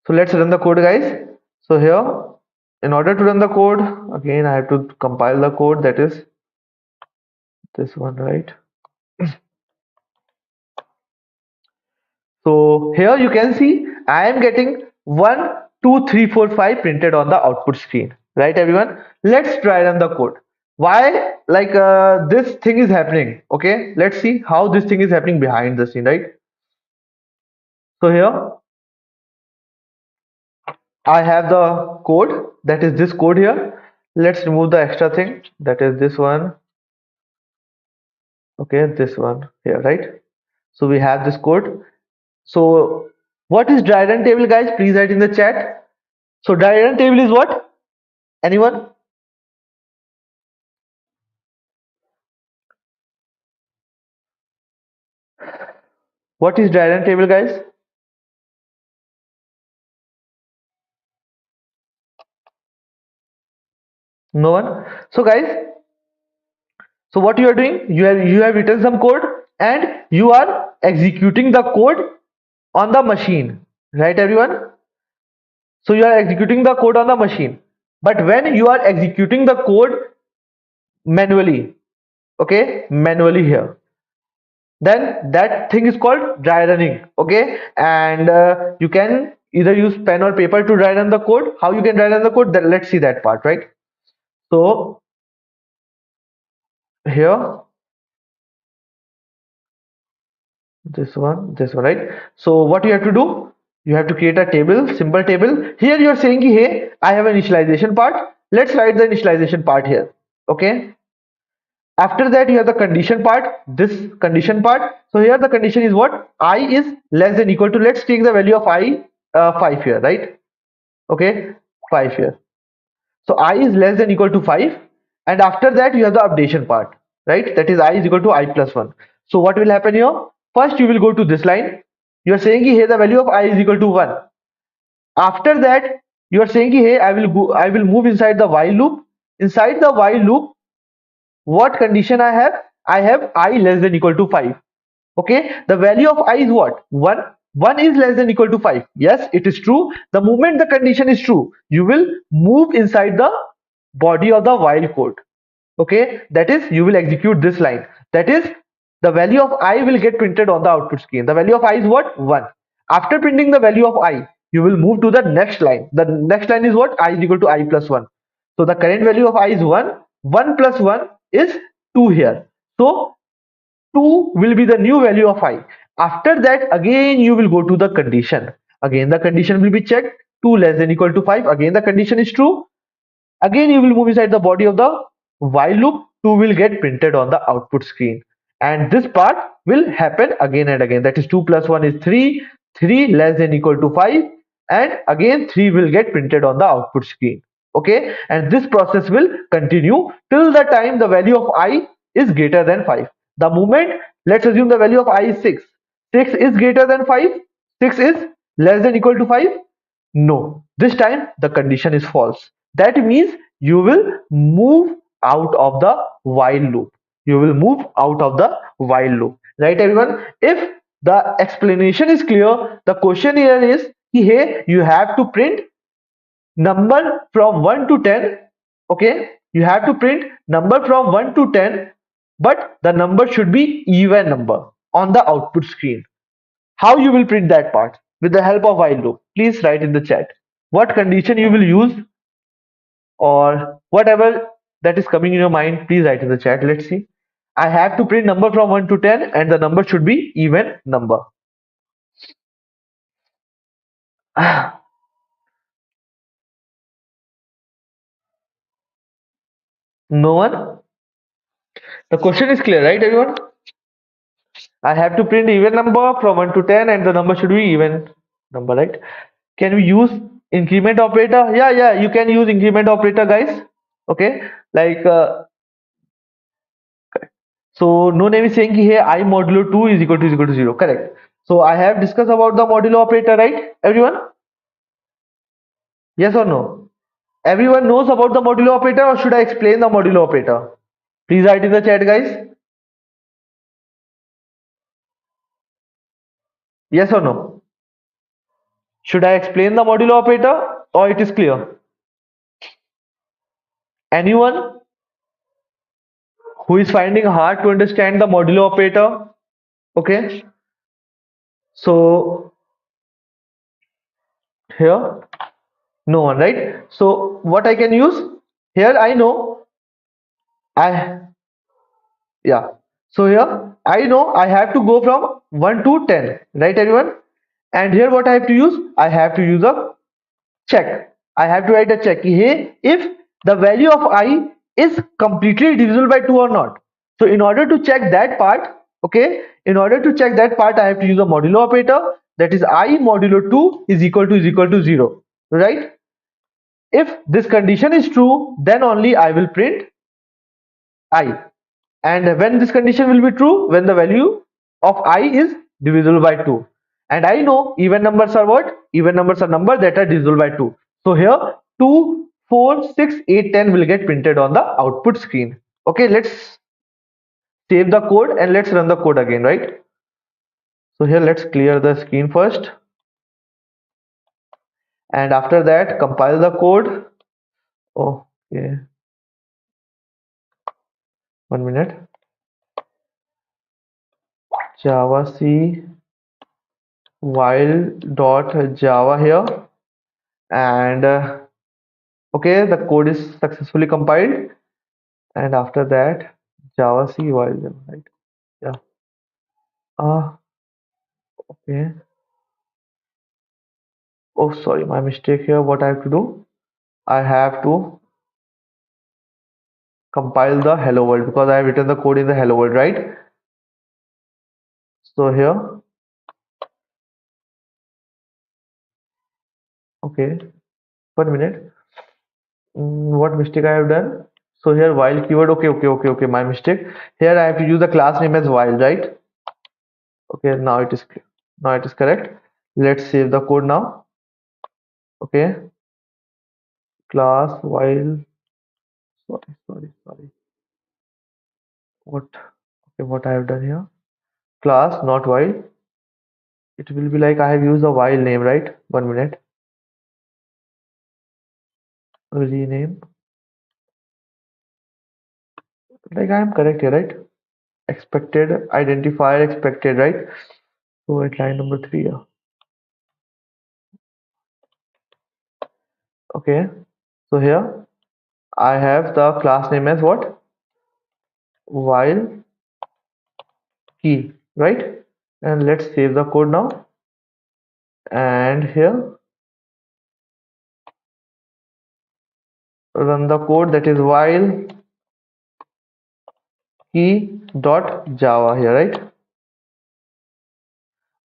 Speaker 1: So let's run the code, guys. So here, in order to run the code, again, I have to compile the code, that is this one, right? So here you can see I am getting 1, 2, 3, 4, 5 printed on the output screen, right everyone? Let's try run the code. Why like this thing is happening? Okay, let's see how this thing is happening behind the scene, right? So here I have the code, that is this code here. Let's remove the extra thing, that is this one. Okay, this one here, right? So we have this code. So what is dry run table, guys? Please write in the chat. So dry run table is what? Anyone? What is dry run table, guys? No one. So guys, so what you are doing? You have written some code and you are executing the code on the machine, right everyone? So you are executing the code on the machine. But when you are executing the code manually, okay, manually here, then that thing is called dry running. Okay, and you can either use pen or paper to dry run the code. How you can dry run the code, then let's see that part, right? So here, this one, right? So what you have to do, you have to create a table, simple table. Here you are saying, hey, I have an initialization part. Let's write the initialization part here. Okay, after that you have the condition part, this condition part. So here the condition is what? I is less than equal to, let's take the value of I 5 here, right? Okay, 5 here. So I is less than equal to 5, and after that you have the updation part, right? That is I is equal to I plus 1. So what will happen here? First you will go to this line. You are saying here the value of I is equal to 1. After that you are saying, hey, I will move inside the while loop. Inside the while loop, what condition I have? I have I less than equal to 5. Okay, the value of I is what? 1. 1 is less than equal to 5. Yes, it is true. The moment the condition is true, you will move inside the body of the while code. Okay, that is, you will execute this line. That is, the value of I will get printed on the output screen. The value of I is what? 1. After printing the value of I, you will move to the next line. The next line is what? I is equal to I plus 1. So the current value of I is 1. 1 plus 1 is 2 here. So 2 will be the new value of I. After that, again you will go to the condition. Again the condition will be checked. 2 less than equal to 5. Again the condition is true. Again you will move inside the body of the while loop. 2 will get printed on the output screen. And this part will happen again and again. That is 2 plus 1 is 3, 3 less than equal to 5, and again 3 will get printed on the output screen. Okay, and this process will continue till the time the value of I is greater than 5. The moment, let's assume the value of I is 6. 6 is greater than 5. 6 is less than equal to 5. No, this time the condition is false. That means you will move out of the while loop. You will move out of the while loop. Right, everyone? If the explanation is clear, the question here is, hey, you have to print number from 1 to 10. Okay, you have to print number from 1 to 10, but the number should be even number on the output screen. How you will print that part? With the help of while loop. Please write in the chat what condition you will use, or whatever that is coming in your mind. Please write in the chat. Let's see. I have to print number from 1 to 10 and the number should be even number. No one? The question is clear, right, everyone? I have to print even number from 1 to 10 and the number should be even number, right? Can we use increment operator? Yeah, you can use increment operator, guys. Okay, like so no name is saying here I modulo 2 is equal to 0. Correct. So I have discussed about the modulo operator, right, everyone? Yes or no? Everyone knows about the modulo operator, or should I explain the modulo operator? Please write in the chat, guys. Yes or no? Should I explain the modulo operator, or it is clear? Anyone who is finding hard to understand the modulo operator? Okay. So here, no one, right? So what I can use here, I know I yeah. So here I know I have to go from 1 to 10, right, everyone? And here what I have to use? I have to use a check. I have to write a check. Hey, if the value of I is completely divisible by 2 or not. So in order to check that part, okay, in order to check that part, I have to use a modulo operator. That is I modulo 2 is equal to 0, right? If this condition is true, then only I will print I. And when this condition will be true? When the value of I is divisible by 2. And I know even numbers are what? Even numbers are numbers that are divisible by 2. So here 2, 4, 6, 8, 10 will get printed on the output screen. Okay, let's save the code and let's run the code again, right? So here let's clear the screen first. And after that, compile the code. Okay, 1 minute. Java C while dot java here, and okay, the code is successfully compiled. And after that, java c while then, right? Yeah. Okay. Oh, sorry, my mistake here. What I have to do? I have to compile the hello world, because I have written the code in the hello world, right? So here, okay, 1 minute. What mistake I have done? So here while keyword, okay, my mistake. Here I have to use the class name as while, right? Okay, now it is clear. Now it is correct. Let's save the code now. Okay, class while, sorry. What? Okay, what I have done here? Class, not while. It will be like I have used a while name, right? 1 minute. Rename. Like I am correct here, right? Expected identifier expected, right? So at line number 3 here. Okay. So here I have the class name as what? While key, right? And let's save the code now. And here run the code, that is while key.java here, right?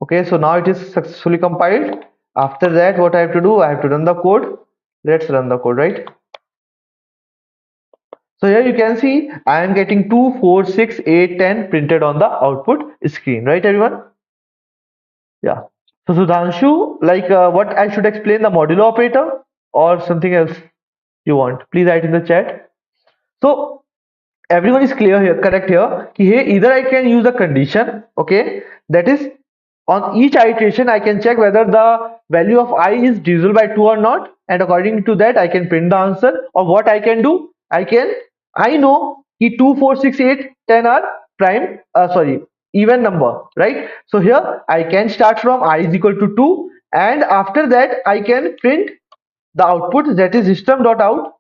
Speaker 1: Okay, so now it is successfully compiled. After that, what I have to do? I have to run the code. Let's run the code, right? So here you can see I am getting 2, 4, 6, 8, 10 printed on the output screen, right, everyone? Yeah. So Sudhanshu, like what I should explain the modulo operator or something else you want? Please write in the chat. So everyone is clear here, correct here. कि here either I can use a condition, okay, that is on each iteration I can check whether the value of I is divisible by 2 or not, and according to that I can print the answer. Or what I can do, I know कि 2, 4, 6, 8, 10 are prime, sorry, even number, right? So here I can start from I is equal to 2, and after that I can print the output, that is system.out.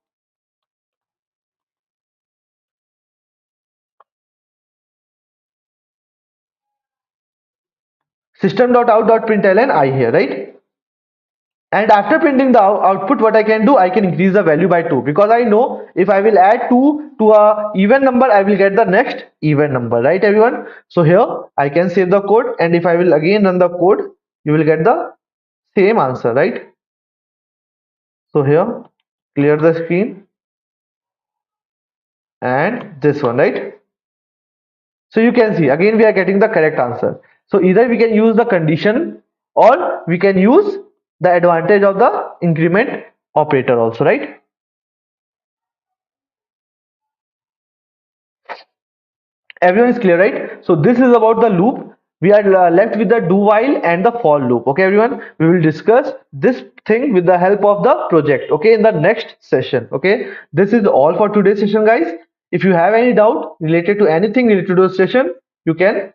Speaker 1: System.out.println I here, right? And after printing the output, what I can do, I can increase the value by 2, because I know if I will add 2 to a even number, I will get the next even number, right, everyone? So here I can save the code, and if I will again run the code, you will get the same answer, right? So here, clear the screen, and this one, right? So you can see again we are getting the correct answer. So either we can use the condition or we can use the advantage of the increment operator also, right? Everyone is clear, right? So this is about the loop. We are left with the do while and the for loop. Okay, everyone, we will discuss this thing with the help of the project, okay, in the next session. Okay, this is all for today's session, guys. If you have any doubt related to anything related to the session, you can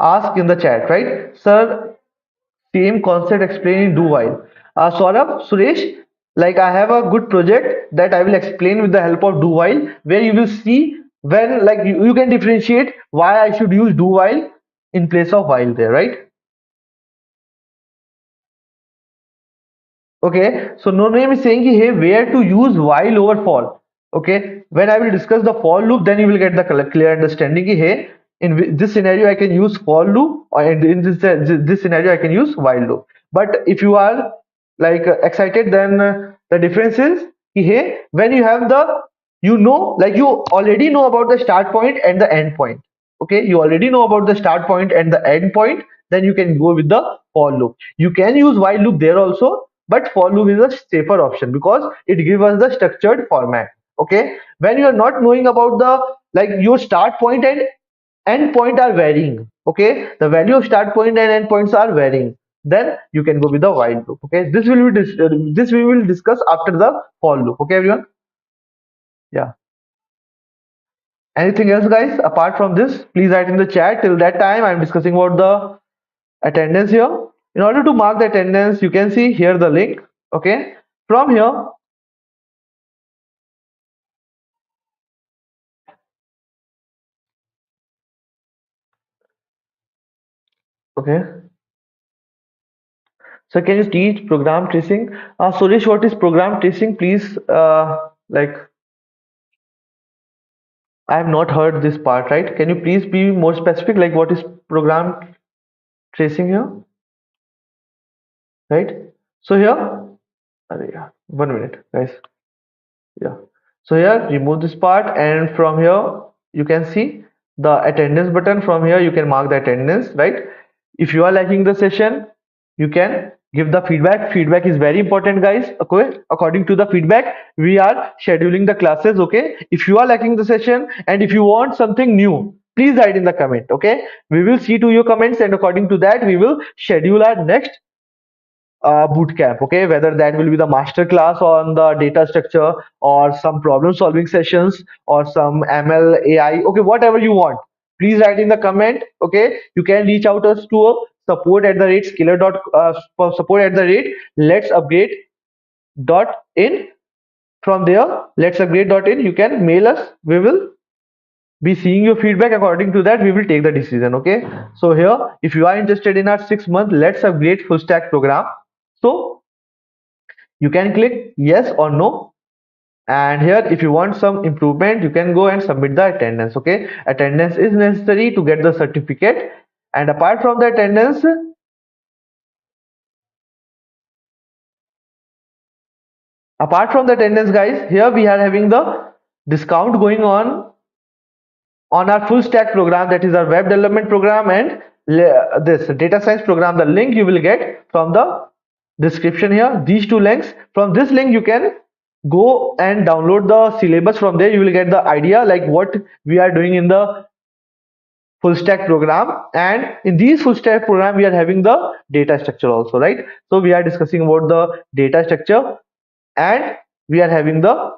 Speaker 1: ask in the chat, right, sir? Same concept explained in do while. Saurabh, Suresh, like I have a good project that I will explain with the help of do while, where you will see when like you can differentiate why I should use do while in place of while there, right? Okay, so no name is saying hey where to use while over for. Okay, when I will discuss the for loop, then you will get the clear understanding ki, hey in this scenario I can use for loop, or in this scenario I can use while loop. But if you are like excited, then the difference is ki, hey when you have the like you already know about the start point and the end point. Okay, you already know about the start point and the end point, then you can go with the for loop. You can use while loop there also, but for loop is a safer option because it gives us the structured format. Okay, when you are not knowing about the like your start point and end point are varying, okay, the value of start point and end points are varying, then you can go with the while loop. Okay, this we will discuss after the for loop. Okay, everyone. Yeah, anything else, guys, apart from this? Please write in the chat. Till that time I'm discussing about the attendance here. In order to mark the attendance, you can see here the link. Okay, from here. Okay, so can you teach program tracing? Suresh, what is program tracing? Please, like I have not heard this part, right? Can you please be more specific? Like what is program tracing here, right? So here, yeah, 1 minute, guys. Yeah. So here, remove this part, and from here you can see the attendance button. From here you can mark the attendance, right? If you are liking the session, you can give the feedback. Feedback is very important, guys. Okay, according to the feedback we are scheduling the classes. Okay, if you are liking the session and if you want something new, please write in the comment. Okay, we will see to your comments, and according to that we will schedule our next boot camp. Okay, whether that will be the master class on the data structure or some problem solving sessions or some ML AI. Okay, whatever you want, please write in the comment. Okay, you can reach out us to support at the rate skiller dot for support at the rate let's upgrade dot in. From there, let's upgrade dot in, you can mail us. We will be seeing your feedback. According to that we will take the decision. Okay, so here if you are interested in our 6 month let's upgrade full stack program, so you can click yes or no. And here, if you want some improvement, you can go and submit the attendance. Okay, attendance is necessary to get the certificate. And apart from the attendance, guys, here we are having the discount going on our full stack program, that is our web development program, and this data science program. The link you will get from the description here, these two links. From this link you can go and download the syllabus. From there you will get the idea like what we are doing in the full stack program, and in these full stack program we are having the data structure also, right? So we are discussing about the data structure, and we are having the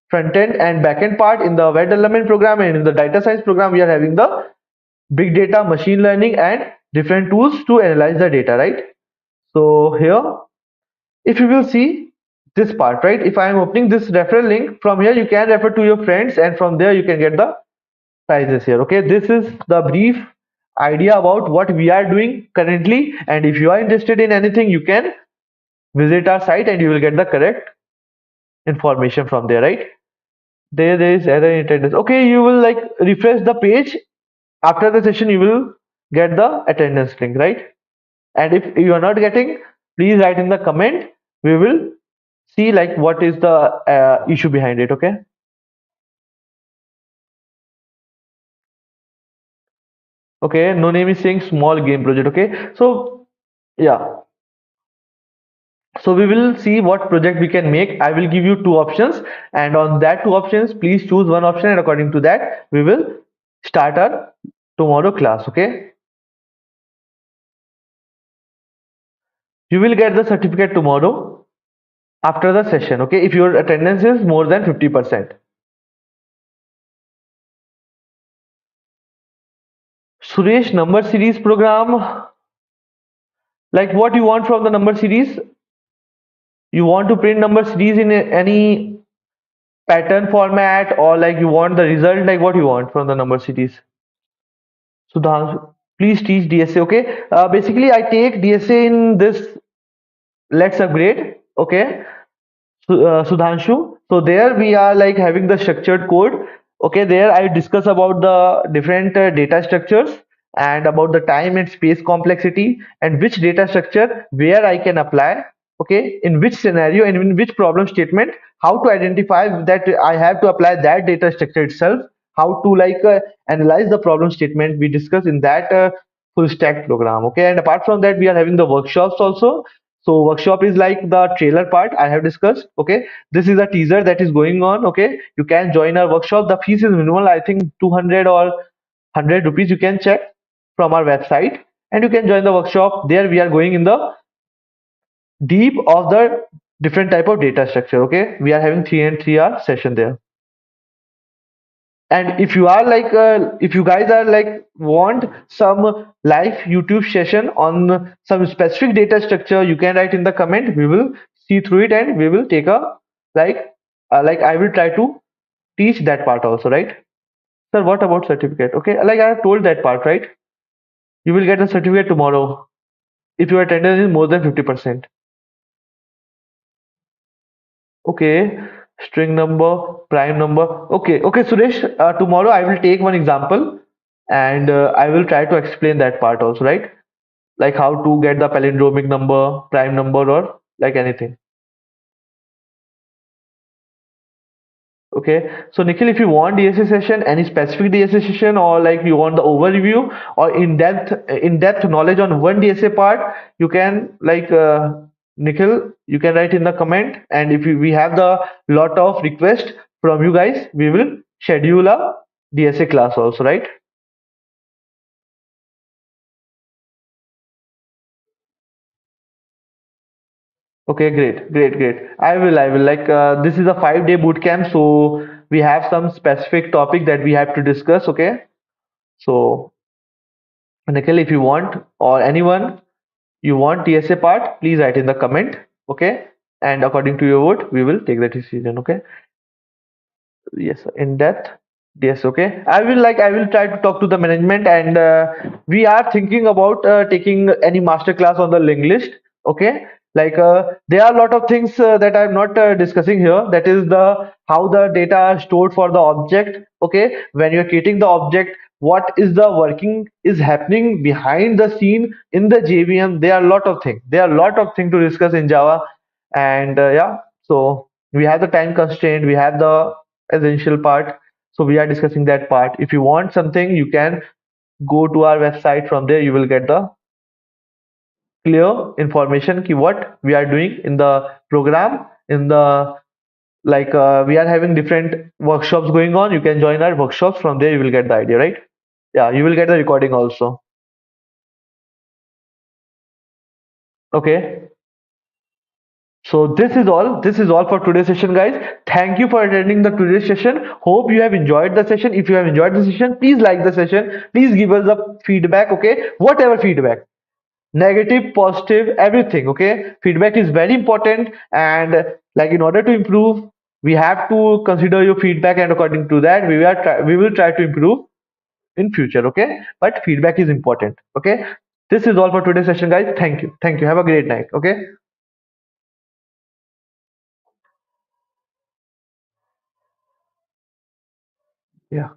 Speaker 1: front end and back end part in the web development program, and in the data science program we are having the big data, machine learning, and different tools to analyze the data, right? So here, if you will see this part, right, if I am opening this referral link, from here you can refer to your friends, and from there you can get the prices here. Okay, this is the brief idea about what we are doing currently, and if you are interested in anything, you can visit our site and you will get the correct information from there, right? There is error in attendance. Okay, you will like refresh the page after the session, you will get the attendance link, right? And if you are not getting, please write in the comment. We will see like what is the issue behind it. Okay. Okay, no name is saying small game project. Okay, so yeah, so we will see what project we can make. I will give you two options, and on that two options, please choose one option, and according to that, we will start our tomorrow class. Okay, you will get the certificate tomorrow after the session. Okay, if your attendance is more than 50%. Suresh, number series program, like what you want from the number series? You want to print number series in any pattern format, or like you want the result, like what you want from the number series? Sudhanshu, please teach DSA. Okay. Basically, I take DSA in this Let's Upgrade. Okay. Sudhanshu. So there we are like having the structured code. Okay, there I discuss about the different data structures and about the time and space complexity, and which data structure where I can apply. Okay, in which scenario and in which problem statement, how to identify that I have to apply that data structure itself, how to like analyze the problem statement we discuss in that full stack program. Okay, and apart from that, we are having the workshops also. So workshop is like the trailer part I have discussed. Okay, this is a teaser that is going on. Okay, you can join our workshop. The fees is minimal, I think 200 or 100 rupees. You can check from our website, and you can join the workshop. There we are going in the deep of the different type of data structure. Okay, we are having 3 and 3 hour session there. And if you are like if you guys are like want some live YouTube session on some specific data structure, you can write in the comment. We will see through it, and we will take a like like I will try to teach that part also, right? Sir, what about certificate? Okay, like I have told that part, right? You will get a certificate tomorrow if your attendance is more than 50%. Okay, string number, prime number. Okay, okay, Suresh. Tomorrow I will take one example, and I will try to explain that part also, right? Like how to get the palindromic number, prime number, or like anything. Okay, so Nikhil, if you want DSA session, any specific DSA session, or like you want the overview or in-depth knowledge on one DSA part, you can like Nikhil, you can write in the comment, and if we have the lot of request from you guys, we will schedule a DSA class also, right? Okay, great, great, great. I will like this is a 5 day boot camp, so we have some specific topic that we have to discuss. Okay, so Nikhil, if you want or anyone you want TSA part, please write in the comment. Okay, and according to your vote, we will take the decision. Okay, yes, in depth. Yes, okay. I will try to talk to the management, and we are thinking about taking any master class on the link list. Okay, Like there are a lot of things that I'm not discussing here. That is the how the data are stored for the object. Okay, when you're creating the object, what is the working is happening behind the scene in the JVM. There are a lot of things. There are a lot of things to discuss in Java, and yeah. So we have the time constraint. We have the essential part. So we are discussing that part. If you want something, you can go to our website. From there, you will get the clear information ki what we are doing in the program in the like we are having different workshops going on. You can join our workshops. From there you will get the idea, right? Yeah, you will get the recording also. Okay, so this is all for today's session, guys. Thank you for attending the today's session. Hope you have enjoyed the session. If you have enjoyed the session, please like the session, please give us the feedback. Okay, whatever feedback, negative, positive, everything. Okay, feedback is very important, and like in order to improve, we have to consider your feedback, and according to that we will try to improve in future. Okay, but feedback is important. Okay, this is all for today's session, guys. Thank you, have a great night. Okay. Yeah.